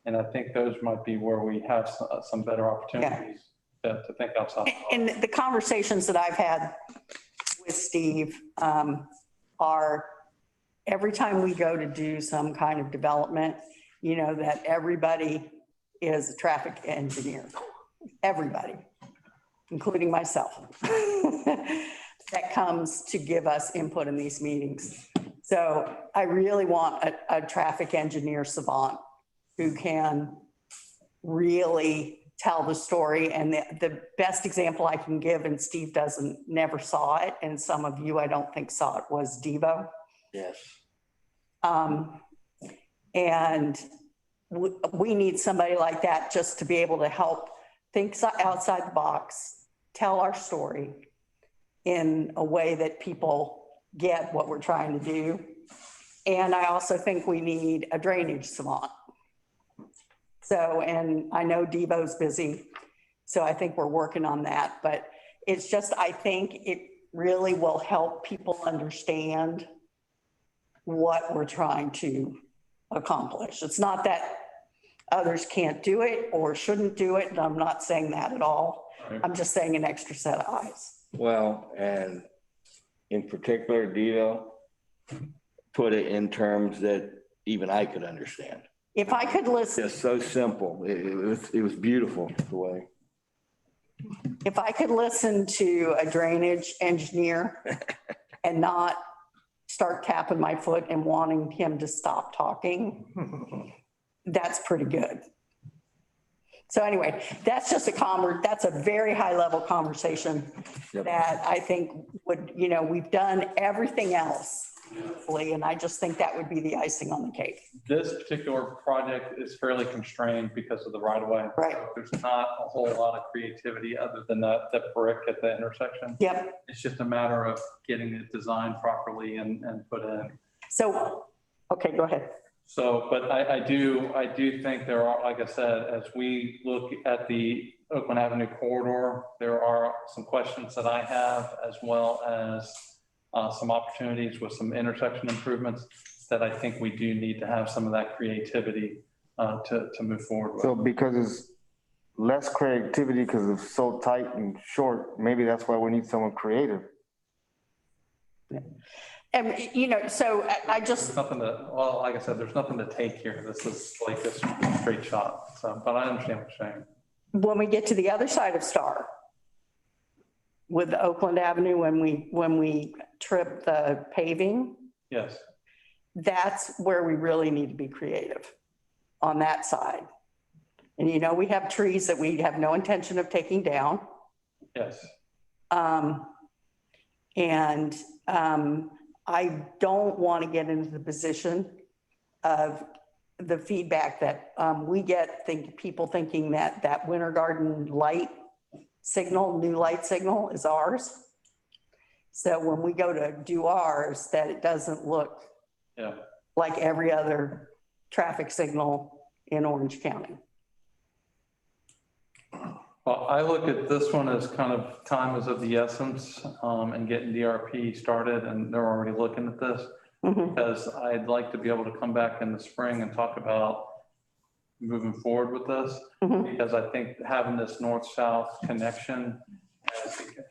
And I think those might be where we have some better opportunities to think outside.
And the conversations that I've had with Steve are every time we go to do some kind of development, you know, that everybody is a traffic engineer, everybody, including myself, that comes to give us input in these meetings. So I really want a traffic engineer savant who can really tell the story. And the best example I can give, and Steve never saw it, and some of you I don't think saw it, was Devo.
Yes.
And we need somebody like that just to be able to help think outside the box, tell our story in a way that people get what we're trying to do. And I also think we need a drainage savant. So, and I know Devo's busy, so I think we're working on that, but it's just, I think it really will help people understand what we're trying to accomplish. It's not that others can't do it or shouldn't do it, and I'm not saying that at all. I'm just saying an extra set of eyes.
Well, and in particular, Devo put it in terms that even I could understand.
If I could listen,
Just so simple. It was beautiful the way.
if I could listen to a drainage engineer and not start tapping my foot and wanting him to stop talking, that's pretty good. So anyway, that's just that's a very high level conversation that I think would, you know, we've done everything else beautifully, and I just think that would be the icing on the cake.
This particular project is fairly constrained because of the right of way.
Right.
So there's not a whole lot of creativity other than that brick at the intersection.
Yep.
It's just a matter of getting it designed properly and put in.
So, okay, go ahead.
So, but I do think there are, like I said, as we look at the Oakland Avenue corridor, there are some questions that I have, as well as some opportunities with some intersection improvements that I think we do need to have some of that creativity to move forward with.
So because it's less creativity because it's so tight and short, maybe that's why we need someone creative.
And, you know, so I just,
There's nothing to, well, like I said, there's nothing to take here. This is like a straight shot. So, but I understand what you're saying.
when we get to the other side of Starr, with Oakland Avenue, when we trip the paving,
Yes.
That's where we really need to be creative on that side. And you know, we have trees that we have no intention of taking down.
Yes.
I don't want to get into the position of the feedback that we get, people thinking that that Winter Garden light signal, new light signal is ours. So when we go to do ours, that it doesn't look like every other traffic signal in Orange County.
Well, I look at this one as kind of time is of the essence, and getting DRP started, and they're already looking at this. Because I'd like to be able to come back in the spring and talk about moving forward with this. Because I think having this north-south connection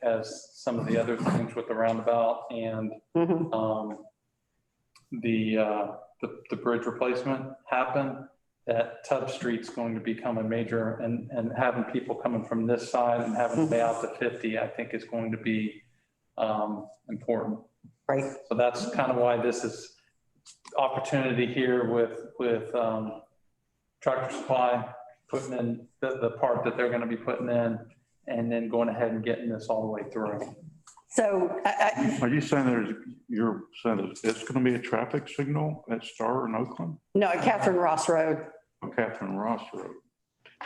as some of the other things with the roundabout and the bridge replacement happen, that Tub Street's going to become a major, and having people coming from this side and having to pay out to 50, I think is going to be important.
Right.
So that's kind of why this is opportunity here with Tractor Supply putting in the part that they're going to be putting in, and then going ahead and getting this all the way through.
So
Are you saying you're saying that it's going to be a traffic signal at Starr in Oakland?
no, at Catherine Ross Road,
Catherine Ross Road.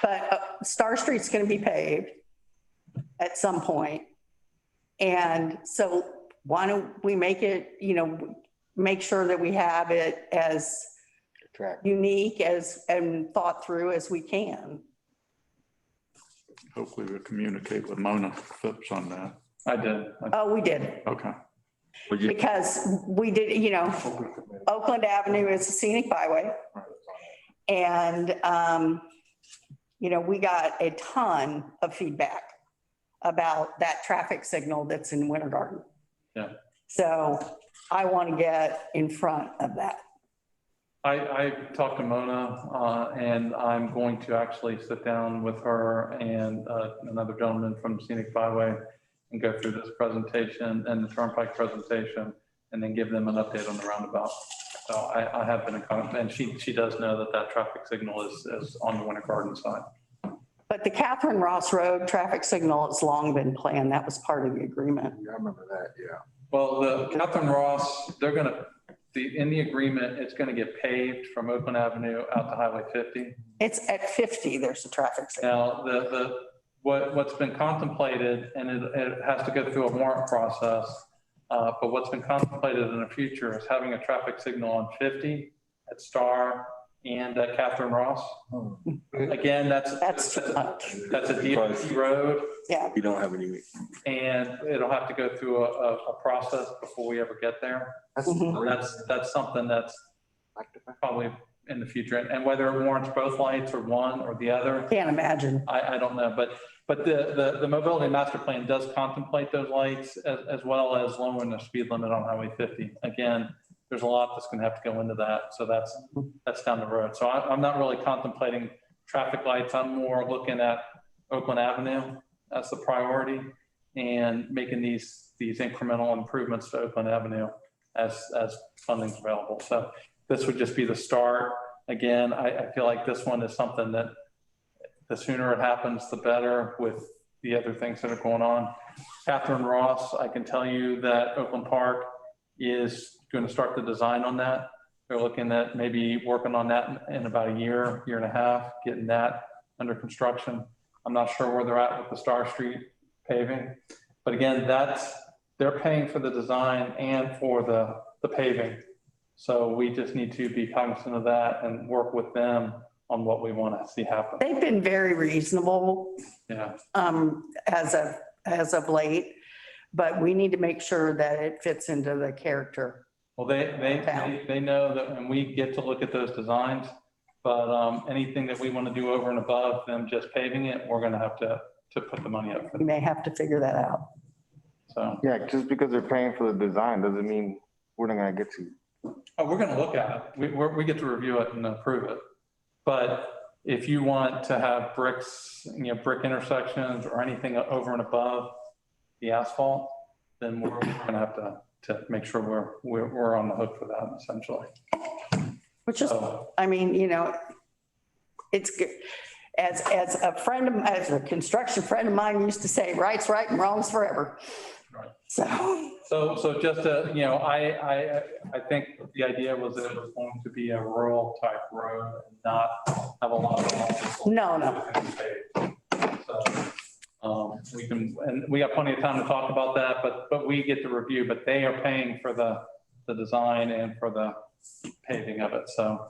but Starr Street's going to be paved at some point. And so why don't we make it, make sure that we have it as unique and thought through as we can.
Hopefully we'll communicate with Mona Phipps on that.
I did.
Oh, we did.
Okay.
Because we did, Oakland Avenue is a scenic byway. And, we got a ton of feedback about that traffic signal that's in Winter Garden.
Yeah.
So I want to get in front of that.
I talked to Mona, and I'm going to actually sit down with her and another gentleman from Scenic Byway and go through this presentation and the Turnpike presentation, and then give them an update on the roundabout. So I have been in contact, and she does know that traffic signal is on the Winter Garden side.
But the Catherine Ross Road traffic signal has long been planned. That was part of the agreement.
Yeah, I remember that, yeah.
Well, the Catherine Ross, in the agreement, it's going to get paved from Oakland Avenue out to Highway 50.
It's at 50, there's a traffic signal.
Now, what's been contemplated, and it has to go through a warrant process, but what's been contemplated in the future is having a traffic signal on 50 at Starr and at Catherine Ross. Again, that's
too much.
That's a DOT road.
Yeah.
We don't have any.
And it'll have to go through a process before we ever get there. That's something that's probably in the future. And whether it warrants both lights or one or the other.
Can't imagine.
I don't know, but the mobility master plan does contemplate those lights as well as lowering the speed limit on Highway 50. Again, there's a lot that's going to have to go into that. So that's down the road. So I'm not really contemplating traffic lights. I'm more looking at Oakland Avenue as the priority and making these incremental improvements to Oakland Avenue as funding's available. So this would just be the start. Again, I feel like this one is something that the sooner it happens, the better with the other things that are going on. Catherine Ross, I can tell you that Oakland Park is going to start the design on that. They're looking at maybe working on that in about a year and a half, getting that under construction. I'm not sure where they're at with the Starr Street paving, but again, they're paying for the design and for the paving. So we just need to be cognizant of that and work with them on what we want to see happen.
They've been very reasonable.
Yeah.
As of late, but we need to make sure that it fits into the character.
Well, they know that, and we get to look at those designs, but anything that we want to do over and above them just paving it, we're going to have to put the money up.
We may have to figure that out.
So
Yeah, just because they're paying for the design doesn't mean we're not going to get to.
we're going to look at it. We get to review it and approve it. But if you want to have bricks, brick intersections or anything over and above the asphalt, then we're going to have to make sure we're on the hook for that essentially.
Which is,
So,
I mean, it's good. As as a construction friend of mine used to say, right's right and wrong's forever.
Right.
So,
just to, I think the idea was that it was going to be a rural type road and not have a lot of.
No.
So, we can, and we have plenty of time to talk about that, but we get the review, but they are paying for the design and for the paving of it, so.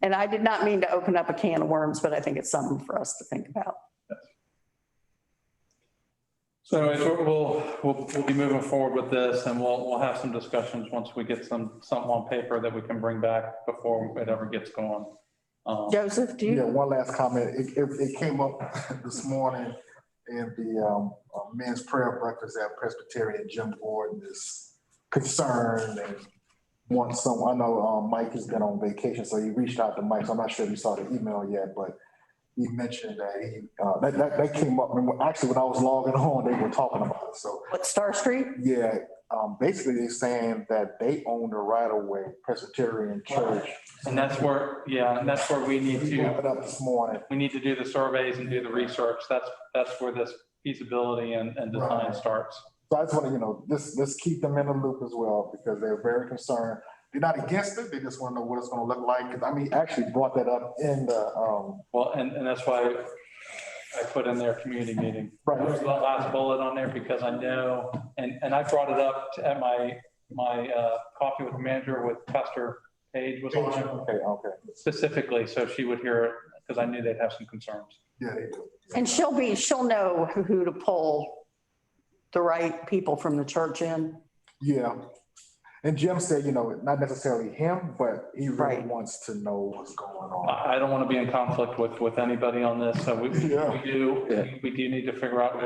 and I did not mean to open up a can of worms, but I think it's something for us to think about.
So anyways, we'll be moving forward with this, and we'll have some discussions once we get something on paper that we can bring back before it ever gets going.
Joseph, do you?
Yeah, one last comment. It came up this morning in the men's prayer breakfast at Presbyterian. Jim Gordon is concerned and wants some. I know Mike has been on vacation, so he reached out to Mike. So I'm not sure if you saw the email yet, but he mentioned that that came up. And actually, when I was logging on, they were talking about it. So
What, Starr Street?
yeah, basically they're saying that they own the right of way, Presbyterian Church.
And that's where we need
We brought it
to,
up this morning.
we need to do the surveys and do the research. That's where this feasibility and design
Right.
starts.
So I just want to, just keep them in the loop as well, because they're very concerned. They're not against it. They just want to know what it's going to look like. Because I mean, actually brought that up in the,
Well, and that's why I put in their community meeting.
Right.
There's the last bullet on there because I know, and I brought it up at my coffee with the manager with Pastor Page was on it
okay.
specifically, so she would hear it because I knew they'd have some concerns.
Yeah, they do.
And she'll know who to pull the right people from the church in.
Yeah. And Jim said, not necessarily him, but he really
Right.
wants to know what's going on.
I don't want to be in conflict with anybody on this, so we do need to figure out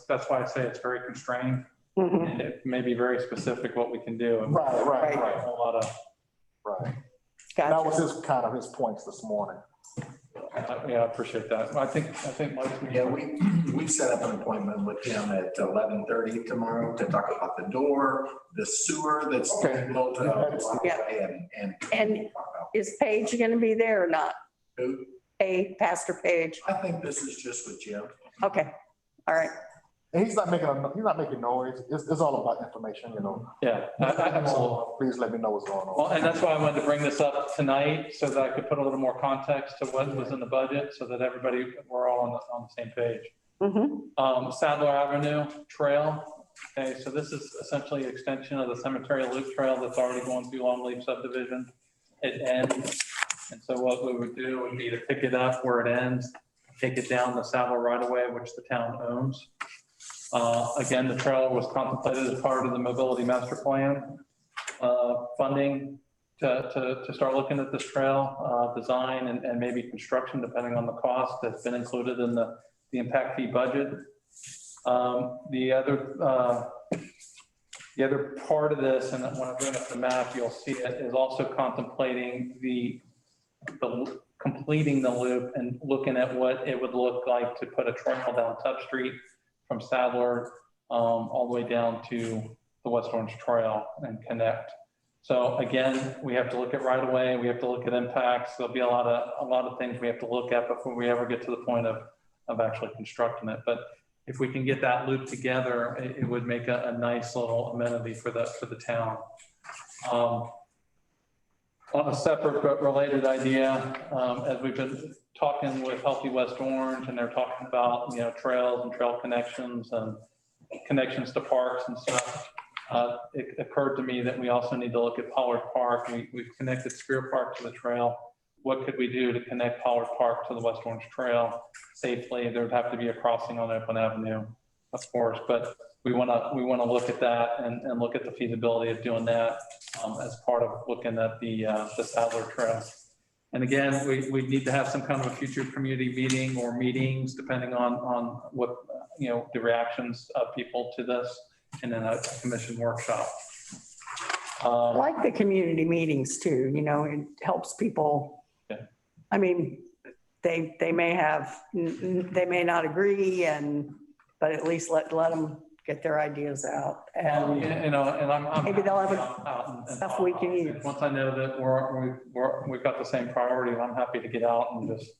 that's why I say it's very constrained.
Mhm.
And it may be very specific what we can do. And
Right.
a lot of,
Right. That was
Gotcha.
his points this morning.
I appreciate that. I think Mike's.
Yeah, we set up an appointment with him at 11:30 tomorrow to talk about the door, the sewer that's
Okay.
built,
Yeah.
and.
Is Paige going to be there or not?
Who?
Pastor Page.
I think this is just with Jim.
Okay. All right.
And he's not making noise. It's all about information,
Yeah, absolutely.
Please let me know what's going
Well,
on.
and that's why I wanted to bring this up tonight so that I could put a little more context to what was in the budget so that we're all on the same page.
Mm-hmm.
Sadler Avenue Trail. Okay, so this is essentially an extension of the cemetery loop trail that's already going through Longleaf subdivision. It ends, and so what we would do would be to pick it up where it ends, take it down the Sadler right of way, which the town owns. Again, the trail was contemplated as part of the mobility master plan funding to start looking at this trail design and maybe construction, depending on the cost that's been included in the impact fee budget. The other part of this, and when I bring up the map, you'll see it, is also contemplating the completing the loop and looking at what it would look like to put a trail down Tubb Street from Sadler all the way down to the West Orange Trail and connect. So again, we have to look at right of way, we have to look at impacts. There'll be a lot of things we have to look at before we ever get to the point of actually constructing it. But if we can get that loop together, it would make a nice little amenity for the town. On a separate but related idea, as we've been talking with Healthy West Orange, and they're talking about, trails and trail connections and connections to parks and stuff, it occurred to me that we also need to look at Pollard Park. We've connected Spear Park to the trail. What could we do to connect Pollard Park to the West Orange Trail safely? There would have to be a crossing on Oakland Avenue, of course, but we want to look at that and look at the feasibility of doing that as part of looking at the Sadler Trail. And again, we need to have some kind of a future community meeting or meetings, depending on what, the reactions of people to this, and then a commission workshop.
I like the community meetings too, it helps people.
Yeah.
I mean, they may not agree but at least let them get their ideas out. And
You know, and I'm.
Maybe they'll have
out and
stuff
talk
we
about
can
it.
use.
Once I know that we've got the same priority, I'm happy to get out and just,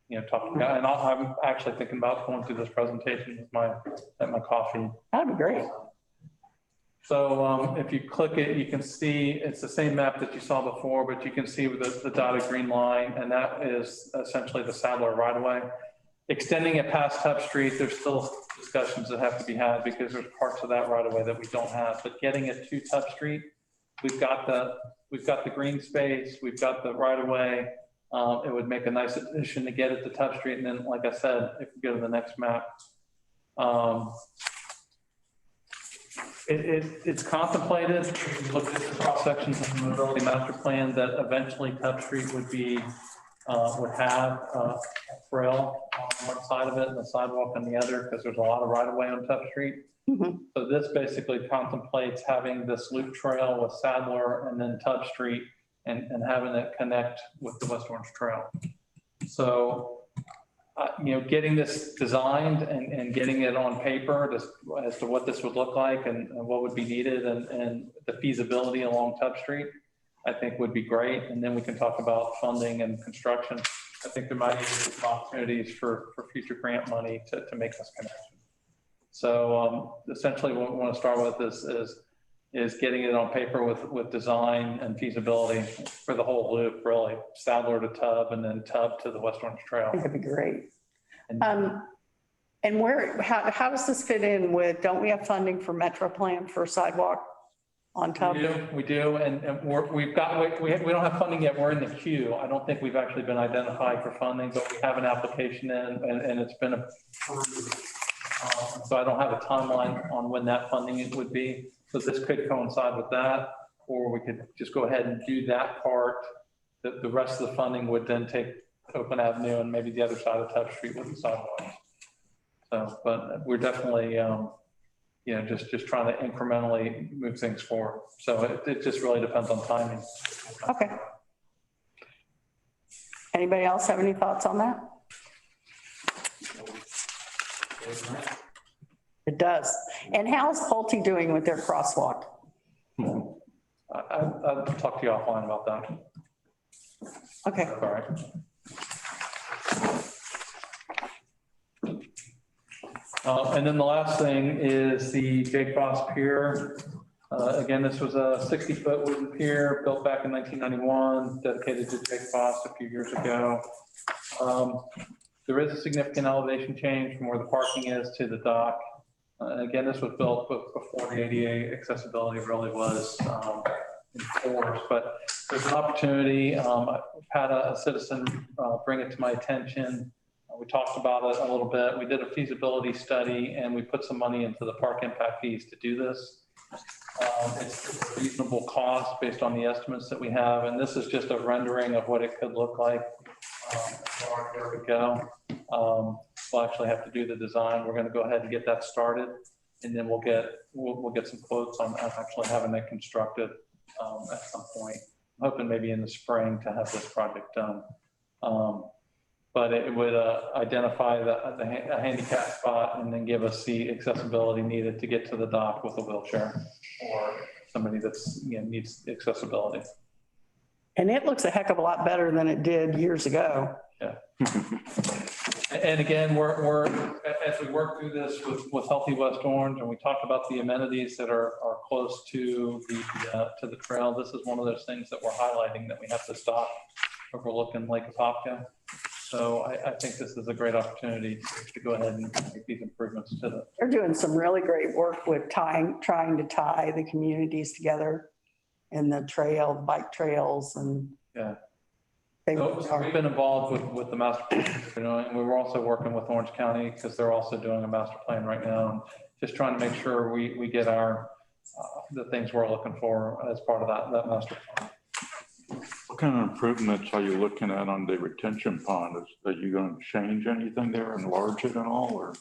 you know, talk to guys. And I'm actually thinking about going through this presentation with my coffee.
That'd be great.
So if you click it, you can see it's the same map that you saw before, but you can see with the dotted green line, and that is essentially the Sadler right of way. Extending it past Hub Street, there's still discussions that have to be had because there's parts of that right of way that we don't have. But getting it to Hub Street, we've got the green space, we've got the right of way. It would make a nice addition to get it to Hub Street. And then, like I said, if we go to the next map, it's contemplated, if you look at the cross sections of the mobility master plan, that eventually Hub Street would be, would have a trail on one side of it and a sidewalk on the other, because there's a lot of right of way on Hub Street.
Mhm.
So this basically contemplates having this loop trail with Sadler and then Hub Street and having it connect with the West Orange Trail. So, you know, getting this designed and getting it on paper as to what this would look like and what would be needed and the feasibility along Hub Street, I think would be great. And then we can talk about funding and construction. I think there might be some opportunities for future grant money to make this connection. So essentially what we want to start with is getting it on paper with design and feasibility for the whole loop, really. Sadler to Tubb and then Tubb to the West Orange Trail.
I think it'd be great. And how does this fit in with, don't we have funding for Metro Plan for sidewalk on top?
We do, and we don't have funding yet. We're in the queue. I don't think we've actually been identified for funding, but we have an application in and it's been approved. So I don't have a timeline on when that funding would be. So this could coincide with that, or we could just go ahead and do that part. The rest of the funding would then take Open Avenue and maybe the other side of Tubb Street with the sidewalks. So, but we're definitely, you know, just trying to incrementally move things forward. So it just really depends on timing.
Okay. Anybody else have any thoughts on that? It does. And how's Pulte doing with their crosswalk?
I'll talk to you offline about that.
Okay.
All right. And then the last thing is the Jake Voss Pier. Again, this was a 60-foot wooden pier built back in 1991, dedicated to Jake Voss a few years ago. There is a significant elevation change from where the parking is to the dock. Again, this was built before the ADA accessibility really was in force, but there's an opportunity. I've had a citizen bring it to my attention. We talked about it a little bit. We did a feasibility study and we put some money into the park impact fees to do this. It's a reasonable cost based on the estimates that we have. And this is just a rendering of what it could look like. There we go. We'll actually have to do the design. We're going to go ahead and get that started. And then we'll get some quotes on actually having it constructed at some point. I'm hoping maybe in the spring to have this project done. But it would identify a handicap spot and then give us the accessibility needed to get to the dock with a wheelchair or somebody that's, you know, needs accessibility.
And it looks a heck of a lot better than it did years ago.
Yeah. And again, we're as we work through this with Healthy West Orange, and we talk about the amenities that are close to the trail. This is one of those things that we're highlighting that we have to stop overlooking Lake Apopka. So I think this is a great opportunity to go ahead and make these improvements to the.
They're doing some really great work with trying to tie the communities together and the bike trails and.
Yeah.
So
we've been involved with the master plan, you know, and we were also working with Orange County because they're also doing a master plan right now. And just trying to make sure we get the things we're looking for as part of that master plan.
What kind of improvements are you looking at on the retention pond? Are you going to change anything there, enlarge it at all, or?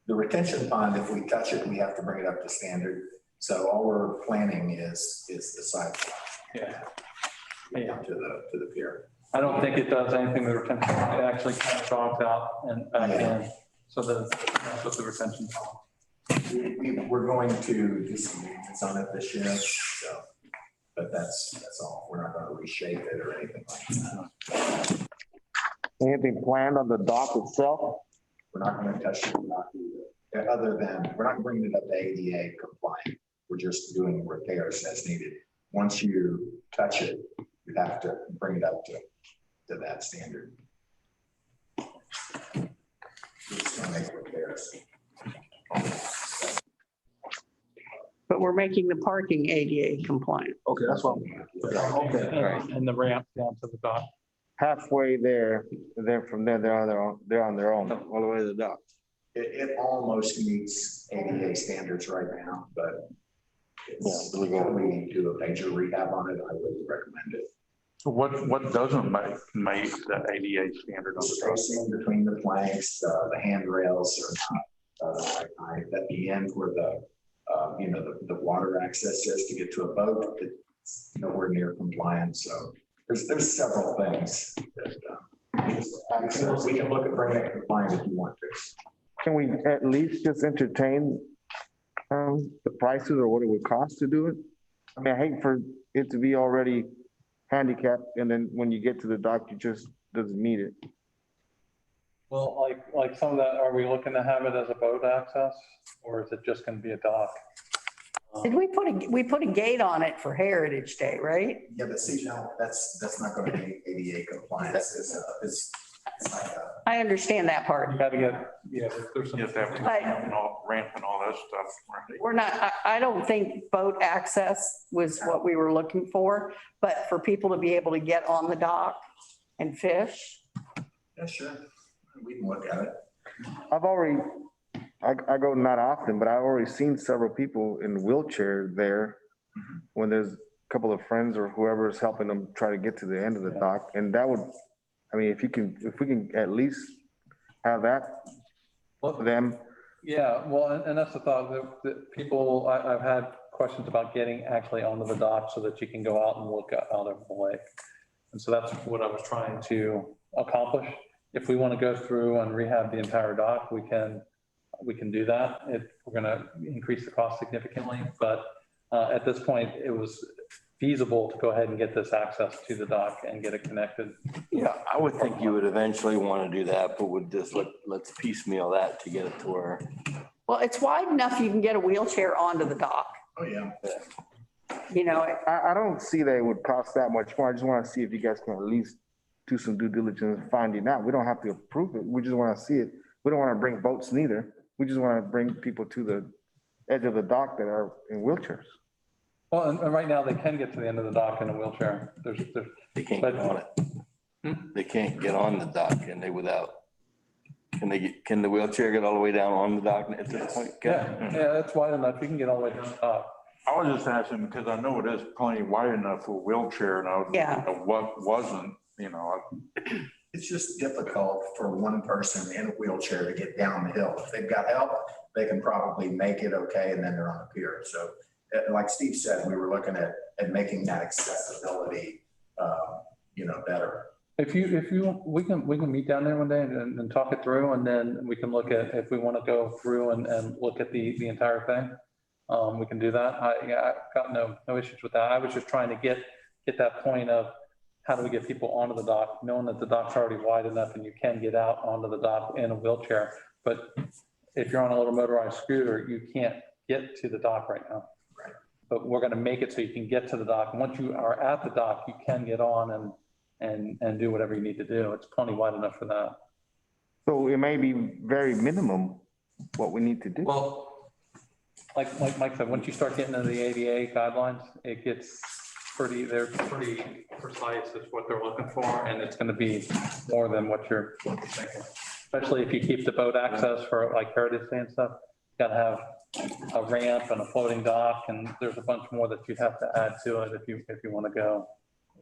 The retention pond, if we touch it, we have to bring it up to standard. So all we're planning is the sidewalk.
Yeah.
To the pier.
I don't think it does anything with retention. It actually kind of jogs out and back in. So that's what the retention.
We're going to do some maintenance on it this year, so, but that's all. We're not going to reshape it or anything like that.
Anything planned on the dock itself?
We're not going to touch the dock either, other than, we're not bringing it up to ADA compliant. We're just doing repairs as needed. Once you touch it, you have to bring it up to that standard. We're just going to make repairs.
But we're making the parking ADA compliant.
Okay, that's what. Okay,
And the ramp down to the dock.
halfway there, and then from there, they're on their own, all the way to the dock.
It almost meets ADA standards right now, but it's, we do a major rehab on it, I would recommend it.
So what doesn't make the ADA standard on the truck?
Spacing between the planks, the handrails are not, at the end where the water access is to get to a boat, it's nowhere near compliant, so there's several things that we can look at bringing it compliant if you want to.
Can we at least just entertain the prices or what it would cost to do it? I mean, I hate for it to be already handicapped and then when you get to the dock, you just doesn't meet it.
Well, like some of that, are we looking to have it as a boat access or is it just going to be a dock?
Did we put a gate on it for Heritage Day, right?
Yeah, but see, no, that's not going to be ADA compliance. It's like a,
I understand that part.
You got to get, there's some.
You have to have ramp and all that stuff. Right?
We're not, I don't think boat access was what we were looking for, but for people to be able to get on the dock and fish.
yeah, sure. We can look at it.
I've already, I go not often, but I've already seen several people in wheelchair there when there's a couple of friends or whoever is helping them try to get to the end of the dock. And that would, I mean, if we can at least have that for them.
Yeah, well, and that's the thought that people, I've had questions about getting actually onto the dock so that you can go out and look out over the lake. And so that's what I was trying to accomplish. If we want to go through and rehab the entire dock, we can do that. We're going to increase the cost significantly, but at this point, it was feasible to go ahead and get this access to the dock and get it connected.
Yeah, I would think you would eventually want to do that, but with this, let's piecemeal that to get it to where.
Well, it's wide enough you can get a wheelchair onto the dock.
Oh, yeah.
You know,
I don't see that it would cost that much more. I just want to see if you guys can at least do some due diligence and finding out. We don't have to approve it. We just want to see it. We don't want to bring boats neither. We just want to bring people to the edge of the dock that are in wheelchairs.
Well, and right now they can get to the end of the dock in a wheelchair.
They can't get on it. They can't get on the dock and can the wheelchair get all the way down on the dock at this point?
Yeah, it's wide enough. You can get all the way down the dock.
I was just asking because I know it is plenty wide enough for a wheelchair and I was, what wasn't,
It's just difficult for one person in a wheelchair to get down the hill. If they've got help, they can probably make it okay, and then they're on a pier. So like Steve said, we were looking at making that accessibility, better.
We can meet down there one day and talk it through, and then we can look at if we want to go through and look at the entire thing. We can do that. I've got no issues with that. I was just trying to get that point of how do we get people onto the dock, knowing that the dock's already wide enough and you can get out onto the dock in a wheelchair. But if you're on a little motorized scooter, you can't get to the dock right now.
Right.
But we're going to make it so you can get to the dock. And once you are at the dock, you can get on and do whatever you need to do. It's plenty wide enough for that. So
it may be very minimum what we need to do.
Well, like Mike said, once you start getting into the ADA guidelines, they're pretty precise as what they're looking for, and it's going to be more than what you're thinking. Especially if you keep the boat access for like Heritage Day and stuff, you got to have a ramp and a floating dock, and there's a bunch more that you'd have to add to it if you want to go.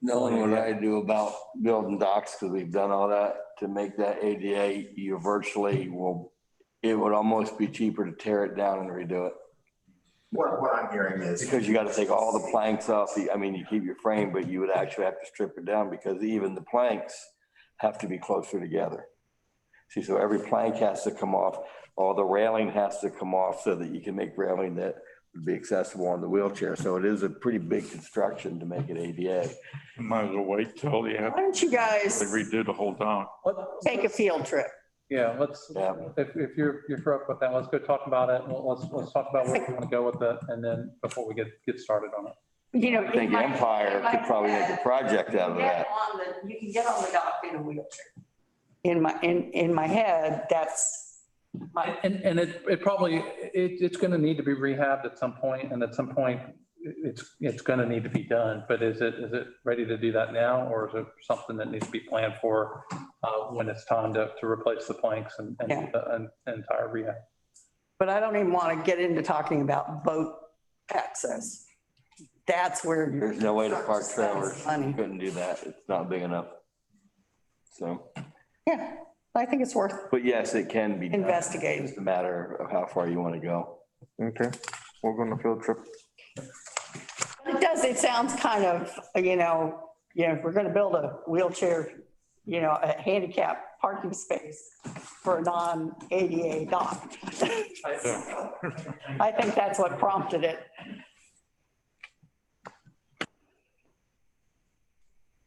Knowing what I do about building docks, because we've done all that to make that ADA, it would almost be cheaper to tear it down and redo it.
What I'm hearing is.
Because you got to take all the planks off. I mean, you keep your frame, but you would actually have to strip it down because even the planks have to be closer together. See, so every plank has to come off, all the railing has to come off so that you can make railing that would be accessible on the wheelchair. So it is a pretty big construction to make it ADA.
Might as well wait till you have
Why don't you
to
guys
redo the whole dock.
take a field trip?
Yeah,
Yeah.
if you're up with that, let's go talk about it. Let's talk about where we want to go with it. And then before we get started on it.
You know.
I think Empire could probably make a project out of that.
You can get on the dock in a wheelchair. In my head, that's my,
And it probably, it's going to need to be rehabbed at some point, and at some point, it's going to need to be done. But is it ready to do that now, or is it something that needs to be planned for when it's time to replace the planks and entire rehab?
but I don't even want to get into talking about boat access. That's where
There's no way to park trailers.
money.
Couldn't do that. It's not big enough. So,
Yeah, I think it's worth
but yes, it can be done.
investigating.
It's a matter of how far you want to go.
Okay, we're going on a field trip.
It sounds kind of, if we're going to build a wheelchair, a handicap parking space for a non-ADA dock. I think that's what prompted it.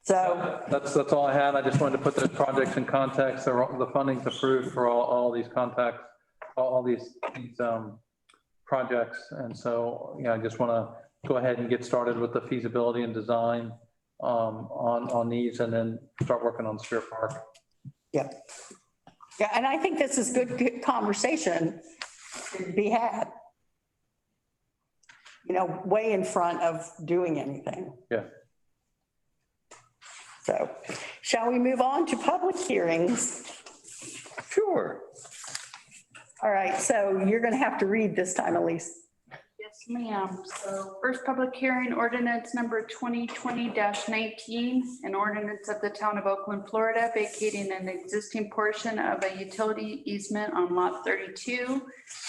So,
That's all I had. I just wanted to put those projects in context. The funding's approved for all these contacts, all these projects. And so, I just want to go ahead and get started with the feasibility and design on these, and then start working on Spear Park.
yeah. Yeah, and I think this is good conversation to be had. Way in front of doing anything.
Yeah.
So, shall we move on to public hearings?
Sure.
All right, so you're going to have to read this time, Elise.
Yes, ma'am. So first public hearing, ordinance number 2020-19, an ordinance of the town of Oakland, Florida, vacating an existing portion of a utility easement on lot 32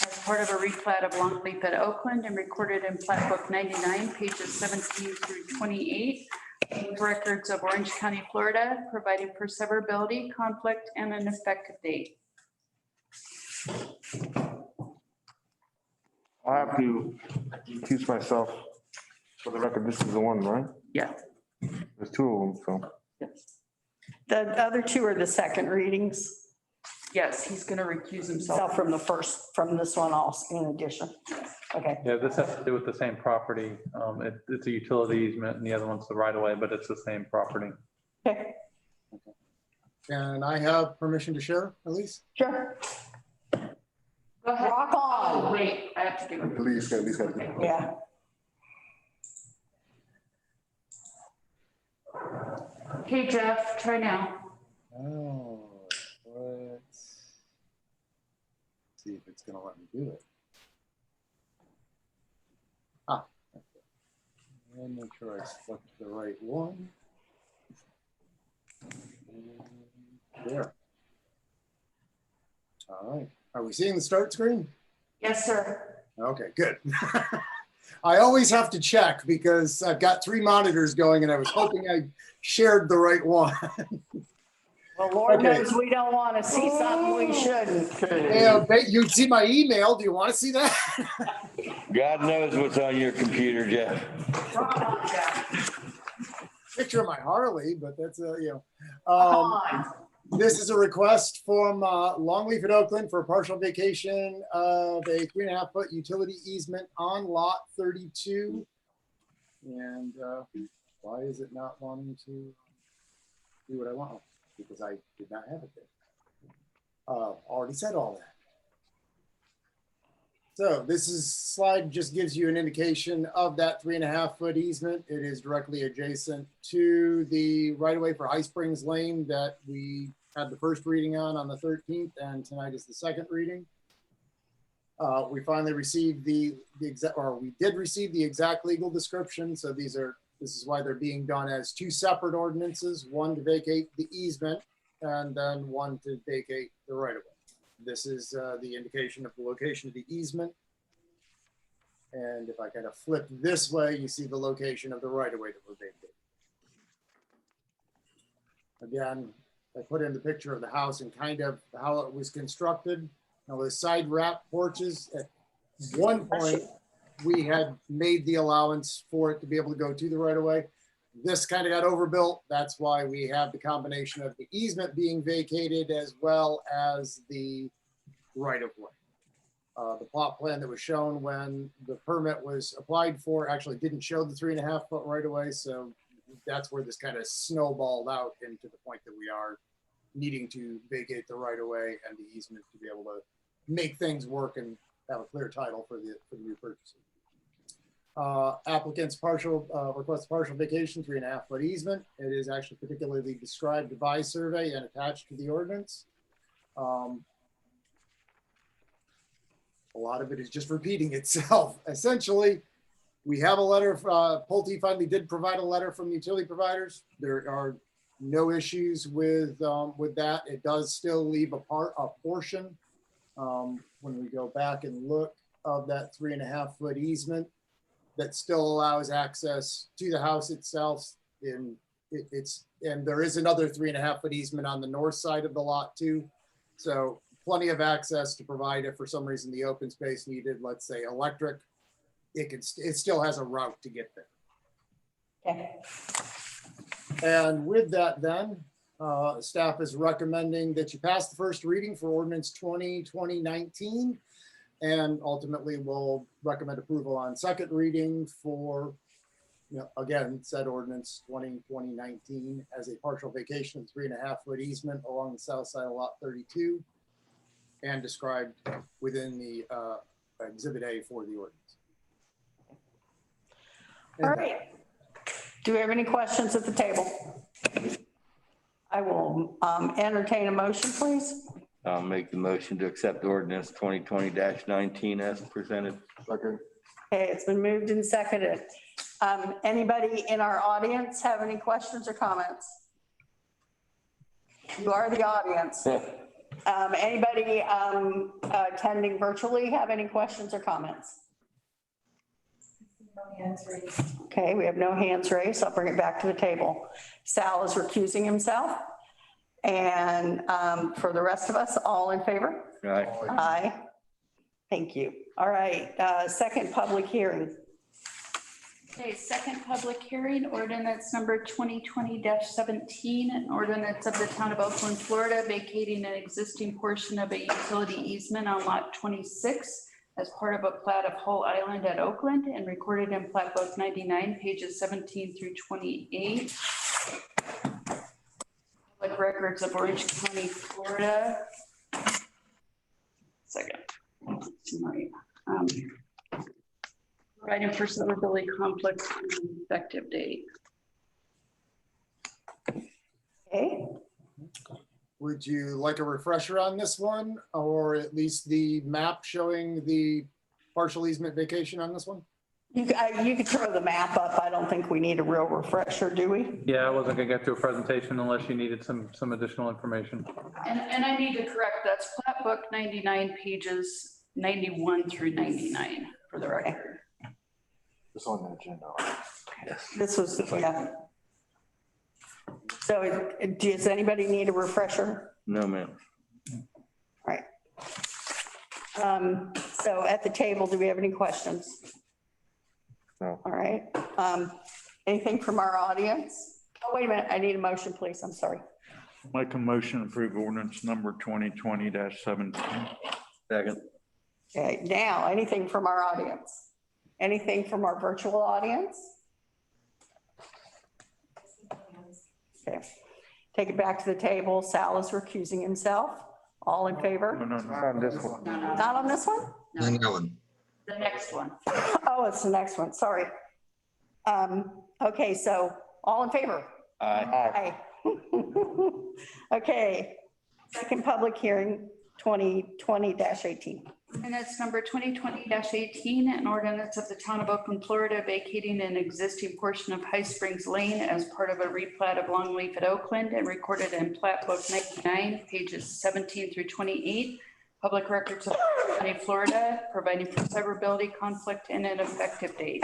as part of a replat of Longleaf at Oakland and recorded in plat book 99, pages 17 through 28. Records of Orange County, Florida, providing for severability, conflict, and an effective date.
I have to accuse myself. For the record, this is the one, right?
Yeah.
There's two of them, so.
The other two are the second readings.
Yes, he's going to recuse himself.
So from this one also in addition. Okay,
Yeah, this has to do with the same property. It's a utility easement and the other one's the right of way, but it's the same property.
okay,
And I have permission to share, Elise?
sure.
Go ahead.
Rock
Oh,
on.
wait, I have to give him.
Elise got to.
Yeah.
Okay, Jeff, try now.
Oh, let's see if it's gonna let me do it. And make sure I select the right one. And there. All right, are we seeing the start screen?
Yes, sir.
Okay, good. I always have to check because I've got 3 monitors going and I was hoping I shared the right one.
Well, Lord
Okay.
knows we don't want to see something we shouldn't.
Yeah, you see my email. Do you want to see that?
God knows what's on your computer, Jeff.
Picture of my Harley, but that's
Come on.
This is a request from Longleaf at Oakland for a partial vacation of a 3.5-foot utility easement on lot 32. And why is it not wanting to do what I want? Because I did not have it there. Already said all that. So slide just gives you an indication of that 3.5-foot easement. It is directly adjacent to the right-of-way for High Springs Lane that we had the first reading on the 13th, and tonight is the second reading. We finally received we did receive the exact legal description. So this is why they're being done as 2 separate ordinances, one to vacate the easement and then one to vacate the right-of-way. This is the indication of the location of the easement. And if I kind of flip this way, you see the location of the right of way that we're vacating. Again, I put in the picture of the house and kind of how it was constructed. Now the side wrap porches, at one point, we had made the allowance for it to be able to go to the right of way. This kind of got overbuilt. That's why we have the combination of the easement being vacated as well as the right of way. The plot plan that was shown when the permit was applied for actually didn't show the 3.5 foot right of way. So that's where this kind of snowballed out into the point that we are needing to vacate the right of way and the easement to be able to make things work and have a clear title for the new purchaser. Applicant's request partial vacation, 3.5 foot easement. It is actually particularly described by survey and attached to the ordinance. A lot of it is just repeating itself. Essentially, we have a letter, Pulte finally did provide a letter from the utility providers. There are no issues with that. It does still leave a portion when we go back and look of that 3.5 foot easement that still allows access to the house itself. And there is another 3.5 foot easement on the north side of the lot too. So plenty of access to provide if for some reason the open space needed, let's say electric, it still has a route to get there.
Okay.
And with that then, staff is recommending that you pass the first reading for ordinance 2020-19, and ultimately we'll recommend approval on second reading for, again, said ordinance 2020-19 as a partial vacation of 3.5 foot easement along the south side of lot 32 and described within the exhibit A for the ordinance.
All right. Do we have any questions at the table? I will entertain a motion, please.
I'll make the motion to accept ordinance 2020-19 as presented.
Okay.
Okay, it's been moved and seconded. Anybody in our audience have any questions or comments? You are the audience. Anybody attending virtually have any questions or comments?
No hands raised.
Okay, we have no hands raised. I'll bring it back to the table. Sal is recusing himself. And for the rest of us, all in favor?
Aye.
Aye. Thank you. All right, second public hearing.
Okay, second public hearing, ordinance number 2020-17, an ordinance of the town of Oakland, Florida, vacating an existing portion of a utility easement on lot 26 as part of a plat of Hull Island at Oakland and recorded in plat book 99, pages 17 through 28. Public records of Orange County, Florida. Second. Right. Providing for severability conflicts and effective date.
Okay.
Would you like a refresher on this one, or at least the map showing the partial easement vacation on this one?
You could throw the map up. I don't think we need a real refresher, do we?
Yeah, I wasn't gonna get to a presentation unless you needed some additional information.
And I need to correct, that's plat book 99, pages 91 through 99 for the record.
It's on the agenda.
This was, yeah. So does anybody need a refresher?
No, ma'am.
All right. So at the table, do we have any questions?
No.
All right. Anything from our audience? Oh, wait a minute. I need a motion, please. I'm sorry.
Make a motion to approve ordinance number 2020-17.
Second.
Okay, now, anything from our audience? Anything from our virtual audience? Okay, take it back to the table. Sal is recusing himself. All in favor?
No.
On this one.
Not on this one?
The next one.
Oh, it's the next one. Sorry. Okay, so all in favor?
Aye.
Aye. Okay, second public hearing, 2020-18.
And that's number 2020-18, an ordinance of the town of Oakland, Florida, vacating an existing portion of High Springs Lane as part of a replat of Longleaf at Oakland and recorded in plat book 99, pages 17 through 28. Public Records of County, Florida, providing for severability, conflict, and an effective date.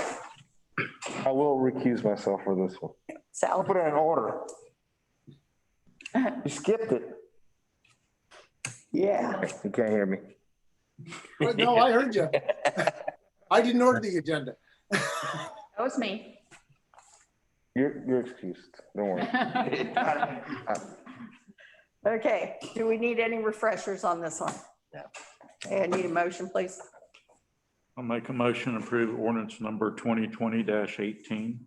I will recuse myself for this one. I'll
Sal,
put it in order. You skipped it.
yeah.
You can't hear me.
But no, I heard you. I didn't order the agenda.
That was me.
You're excused. Don't worry.
Okay, do we need any refreshers on this one? No. Okay, I need a motion, please.
I'll make a motion to approve ordinance number 2020-18.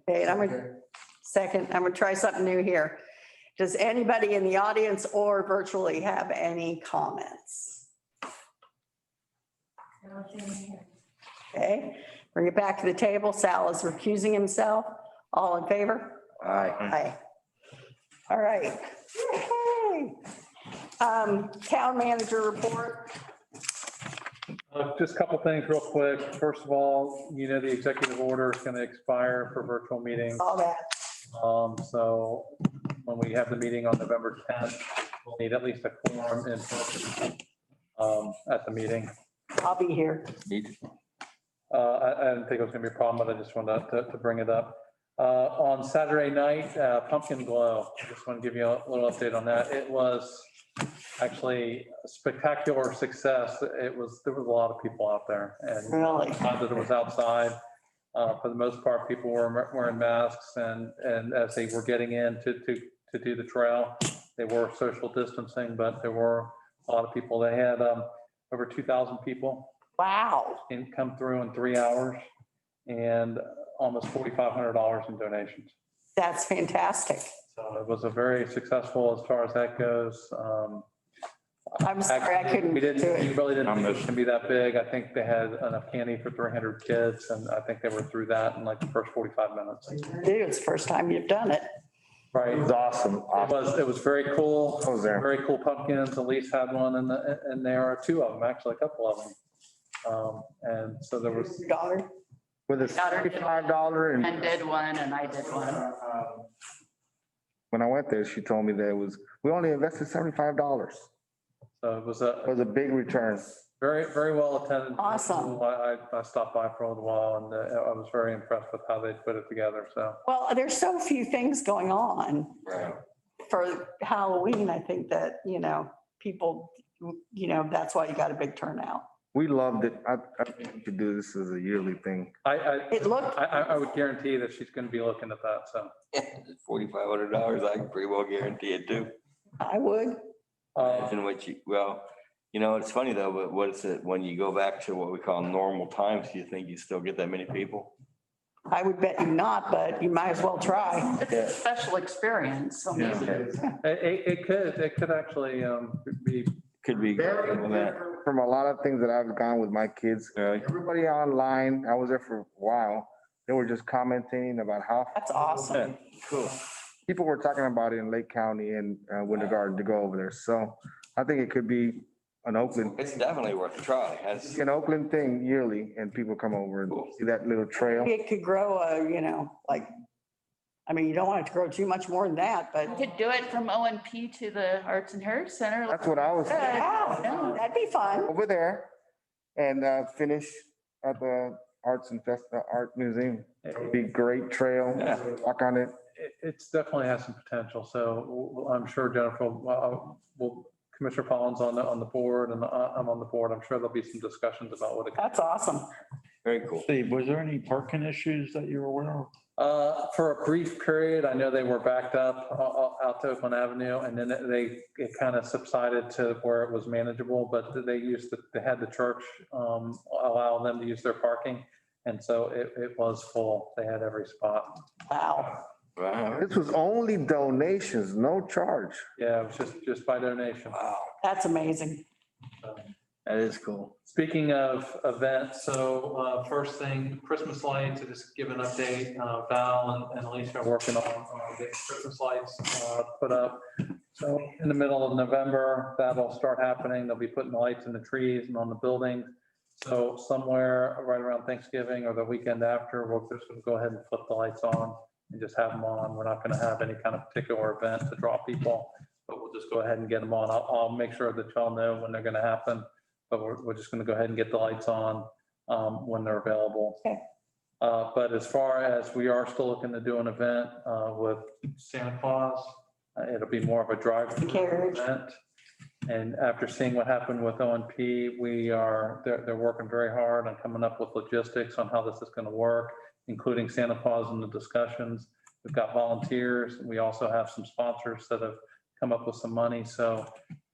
Okay, and I'm gonna try something new here. Does anybody in the audience or virtually have any comments? Okay, bring it back to the table. Sal is recusing himself. All in favor?
Aye.
Aye. All right. Yay. Town manager report.
Just a couple things real quick. First of all, the executive order is going to expire for virtual meetings.
All that.
So when we have the meeting on November 10th, we'll need at least a quorum in person at the meeting.
I'll be here.
I didn't think it was going to be a problem, but I just wanted to bring it up. On Saturday night, Pumpkin Glow, I just want to give you a little update on that. It was actually a spectacular success. There was a lot of people out there, and
Really?
that it was outside. For the most part, people were wearing masks, and as they were getting in to do the trail, they were social distancing, but there were a lot of people. They had over 2,000 people.
Wow.
Come through in 3 hours, and almost $4,500 in donations.
That's fantastic.
So it was a very successful as far as that goes.
I'm sorry, I couldn't
We
do it.
really didn't think it was going to be that big. I think they had enough candy for 300 kids, and I think they were through that in like the first 45 minutes.
Dude, it's the first time you've done it.
Right.
It was awesome.
It was very cool.
I was there.
Very cool pumpkins. Elise had one, and there are two of them, actually, a couple of them. And so there was.
Your daughter?
With a $75
And did one, and I did one.
when I went there, she told me that we only invested $75.
So it was
It was a big return.
very, very well attended.
Awesome.
I stopped by for a little while, and I was very impressed with how they put it together, so.
Well, there's so few things going on
Right.
for Halloween. I think that, people, that's why you got a big turnout.
We loved it. I think we should do this as a yearly thing.
It looked,
I would guarantee that she's going to be looking at that, so.
$4,500, I can pretty well guarantee it too.
I would.
Imagine it's funny though, but what is it, when you go back to what we call normal times, do you think you still get that many people?
I would bet you not, but you might as well try.
It's a special experience. So maybe.
It could actually be.
Could be.
From a lot of things that I've gone with my kids, everybody online, I was there for a while, they were just commenting about how.
That's awesome.
Cool.
People were talking about it in Lake County and Winter Garden to go over there. So I think it could be an Oakland.
It's definitely worth a try.
It's an Oakland thing yearly, and people come over and see that little trail.
It could grow you don't want it to grow too much more than that, but.
You could do it from O&P to the Arts and Heritage Center.
That's what I was
Yeah, that'd be fun.
over there and finish at the Art Museum. It'd be a great trail.
Yeah.
Walk on it.
It's definitely has some potential, so I'm sure Jennifer, Commissioner Collins on the board, and I'm on the board. I'm sure there'll be some discussions about what it.
That's awesome.
Very cool.
Steve, was there any parking issues that you were aware of?
For a brief period, I know they were backed up out to Oakland Avenue, and then it kind of subsided to where it was manageable, but they had the church allow them to use their parking, and so it was full. They had every spot.
Wow.
Wow.
This was only donations, no charge.
Yeah, it was just by donation.
Wow.
That's amazing.
That is cool.
Speaking of events, so first thing, Christmas lights, to just give an update, Val and Alicia are working on getting Christmas lights put up. So in the middle of November, that'll start happening. They'll be putting the lights in the trees and on the buildings. So somewhere right around Thanksgiving or the weekend after, we'll just go ahead and flip the lights on and just have them on. We're not going to have any kind of particular event to draw people, but we'll just go ahead and get them on. I'll make sure that y'all know when they're going to happen, but we're just going to go ahead and get the lights on when they're available.
Okay.
But as far as we are still looking to do an event with Santa Claus, it'll be more of a drive-through
Carriage.
event. And after seeing what happened with ONP, they're working very hard on coming up with logistics on how this is going to work, including Santa Claus in the discussions. We've got volunteers. We also have some sponsors that have come up with some money. So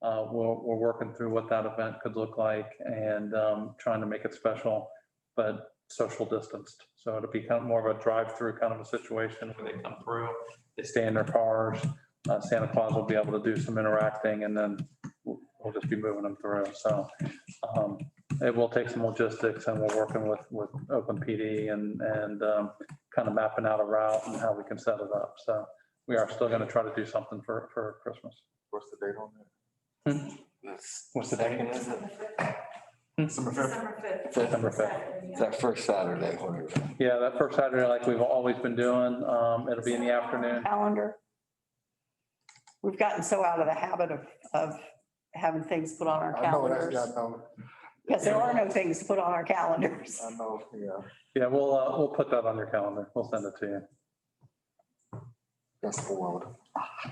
we're working through what that event could look like and trying to make it special, but social distanced. So it'll be kind of more of a drive-through kind of a situation where they come through, they stay in their cars. Santa Claus will be able to do some interacting, and then we'll just be moving them through. So it will take some logistics, and we're working with Oakland PD and kind of mapping out a route and how we can set it up. So we are still going to try to do something for Christmas.
What's the date on that?
What's the date?
December 5th.
December 5th.
It's that first Saturday, whatever.
Yeah, that first Saturday, like we've always been doing. It'll be in the afternoon.
Calendar. We've gotten so out of the habit of having things put on our
I know,
calendars.
I know,
Because there are no things to put on our calendars.
I know, yeah.
Yeah, we'll put that on your calendar. We'll send it to you.
That's forward.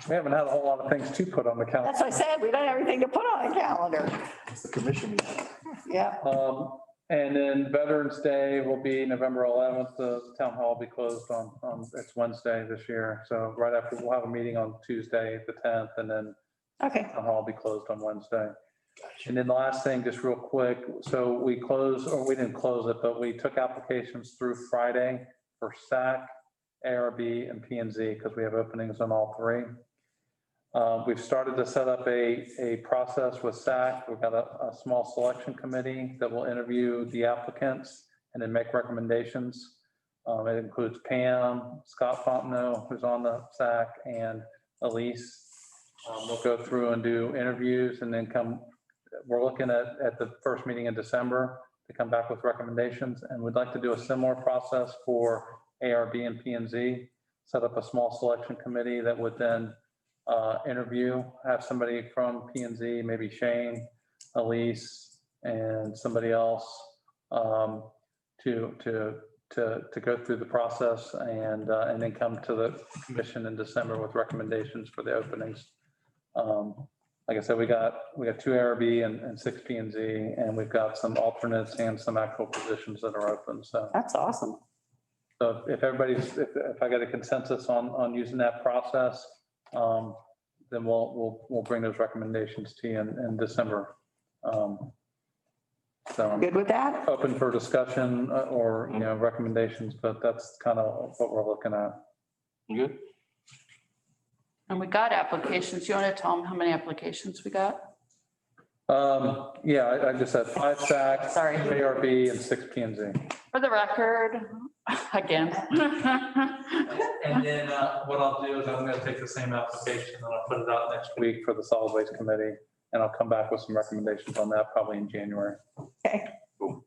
We haven't had a whole lot of things to put on the calendar.
That's what I said. We don't have anything to put on a calendar.
It's the commission meeting.
Yeah.
And then Veterans Day will be November 11th. The town hall will be closed on it's Wednesday this year. So right after, we'll have a meeting on Tuesday, the 10th, and then
Okay.
town hall will be closed on Wednesday. And then the last thing, just real quick. So we closed, or we didn't close it, but we took applications through Friday for SAC, ARB, and P&Z because we have openings on all three. We've started to set up a process with SAC. We've got a small selection committee that will interview the applicants and then make recommendations. It includes Pam, Scott Fontenot, who's on the SAC, and Elise. We'll go through and do interviews and then we're looking at the first meeting in December to come back with recommendations. And we'd like to do a similar process for ARB and P&Z, set up a small selection committee that would then interview, have somebody from P&Z, maybe Shane, Elise, and somebody else to go through the process and then come to the commission in December with recommendations for the openings. Like I said, we got 2 ARB and 6 P&Z, and we've got some alternates and some actual positions that are open. So
That's awesome.
so if I get a consensus on using that process, then we'll bring those recommendations to you in December. So
Good with that?
open for discussion or, recommendations, but that's kind of what we're looking at.
Good.
And we got applications. You want to tell them how many applications we got?
Yeah, I just said 5 SAC,
Sorry.
2 ARB, and 6 P&Z.
For the record, again.
And then what I'll do is I'm going to take the same application and I'll put it out next week for the solid waste committee. And I'll come back with some recommendations on that probably in January.
Okay.
So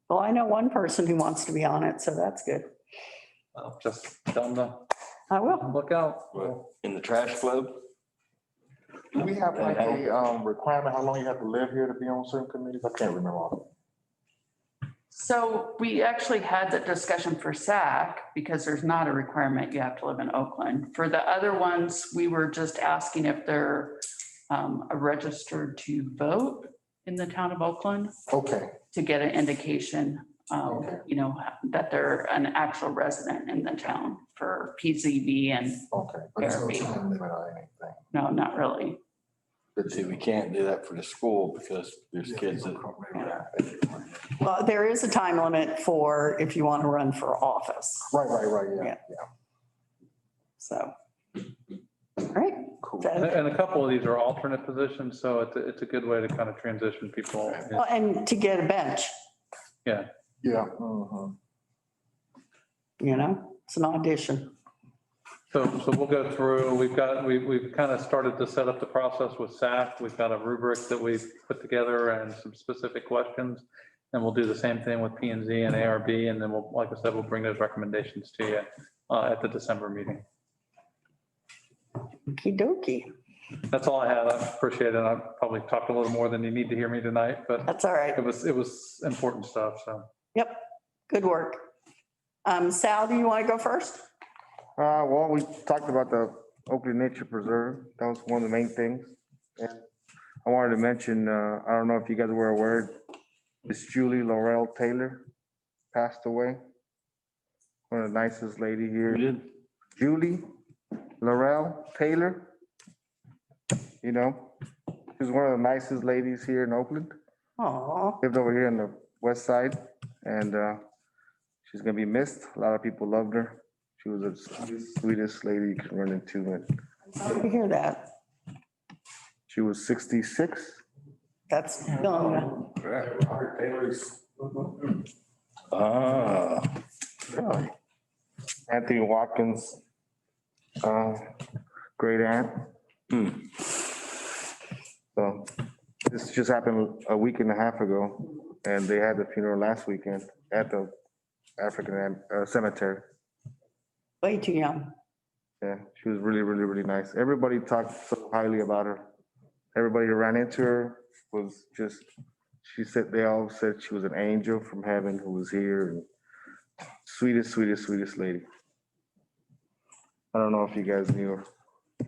Well, I know one person who wants to be on it, so that's good.
I'll just tell them to
I will.
look out.
In the trash flow?
Do we have like a requirement, how long you have to live here to be on certain committees? I can't remember all.
So we actually had that discussion for SAC because there's not a requirement you have to live in Oakland. For the other ones, we were just asking if they're registered to vote in the town of Oakland
Okay,
to get an indication,
Okay.
that they're an actual resident in the town for PZB and
okay. But there's no
ARB.
time limit or anything.
no, not really.
But see, we can't do that for the school because there's kids that.
Well, there is a time limit for if you want to run for office.
Right, yeah,
Yeah.
yeah.
So. All right.
Cool.
And a couple of these are alternate positions, so it's a good way to kind of transition people.
Well, and to get a bench,
Yeah.
Yeah. mhm.
it's an audition.
So we'll go through, we've kind of started to set up the process with SAC. We've got a rubric that we've put together and some specific questions. And we'll do the same thing with P&Z and ARB. And then like I said, we'll bring those recommendations to you at the December meeting.
Okey dokey.
That's all I had. I appreciate it. I probably talked a little more than you need to hear me tonight, but
That's all right.
it was important stuff, so.
Yep, good work. Sal, do you want to go first?
Well, we talked about the Oakland Nature Preserve. That was one of the main things. And I wanted to mention, I don't know if you guys were aware, Miss Julie Laurel Taylor passed away. One of the nicest lady here. Julie Laurel Taylor. You know, she's one of the nicest ladies here in Oakland.
Oh,
Lived over here on the west side, and she's gonna be missed. A lot of people loved her. She was the sweetest lady you could run into, and
sorry to hear that.
she was 66.
That's young.
Ah,
Really? Anthony Watkins, great aunt. So this just happened a week and a half ago, and they had the funeral last weekend at the African cemetery.
Way too young.
Yeah, she was really, really, really nice. Everybody talked so highly about her. Everybody who ran into her was just, she said, they all said she was an angel from heaven who was here. And sweetest, sweetest, sweetest lady. I don't know if you guys knew her.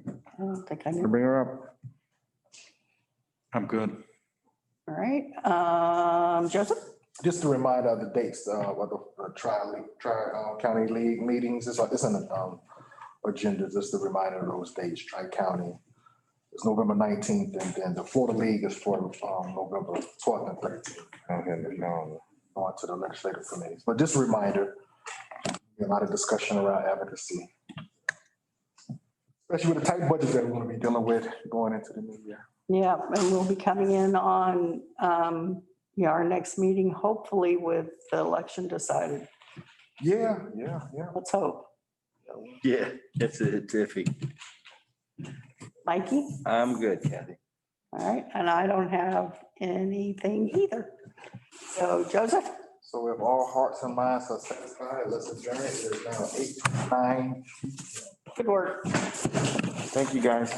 I don't think I
I'll
knew.
bring her up.
I'm good.
All right, Joseph?
Just a reminder of the dates, what the tri-county league meetings, it's in the agenda, just a reminder of those dates, tri-county. It's November 19th, and then the Florida League is for November 12th and 13th. Going to the legislative committees, but just a reminder, a lot of discussion around advocacy. Especially with the tight budget that we're going to be dealing with going into the new year.
Yeah, and we'll be coming in on, our next meeting, hopefully with the election decided.
Yeah.
Let's hope.
yeah, it's iffy.
Mikey?
I'm good, Kathy.
All right, and I don't have anything either. So Joseph?
So if all hearts and minds are satisfied, let's adjourn. It is now 8:09.
Good work.
Thank you, guys.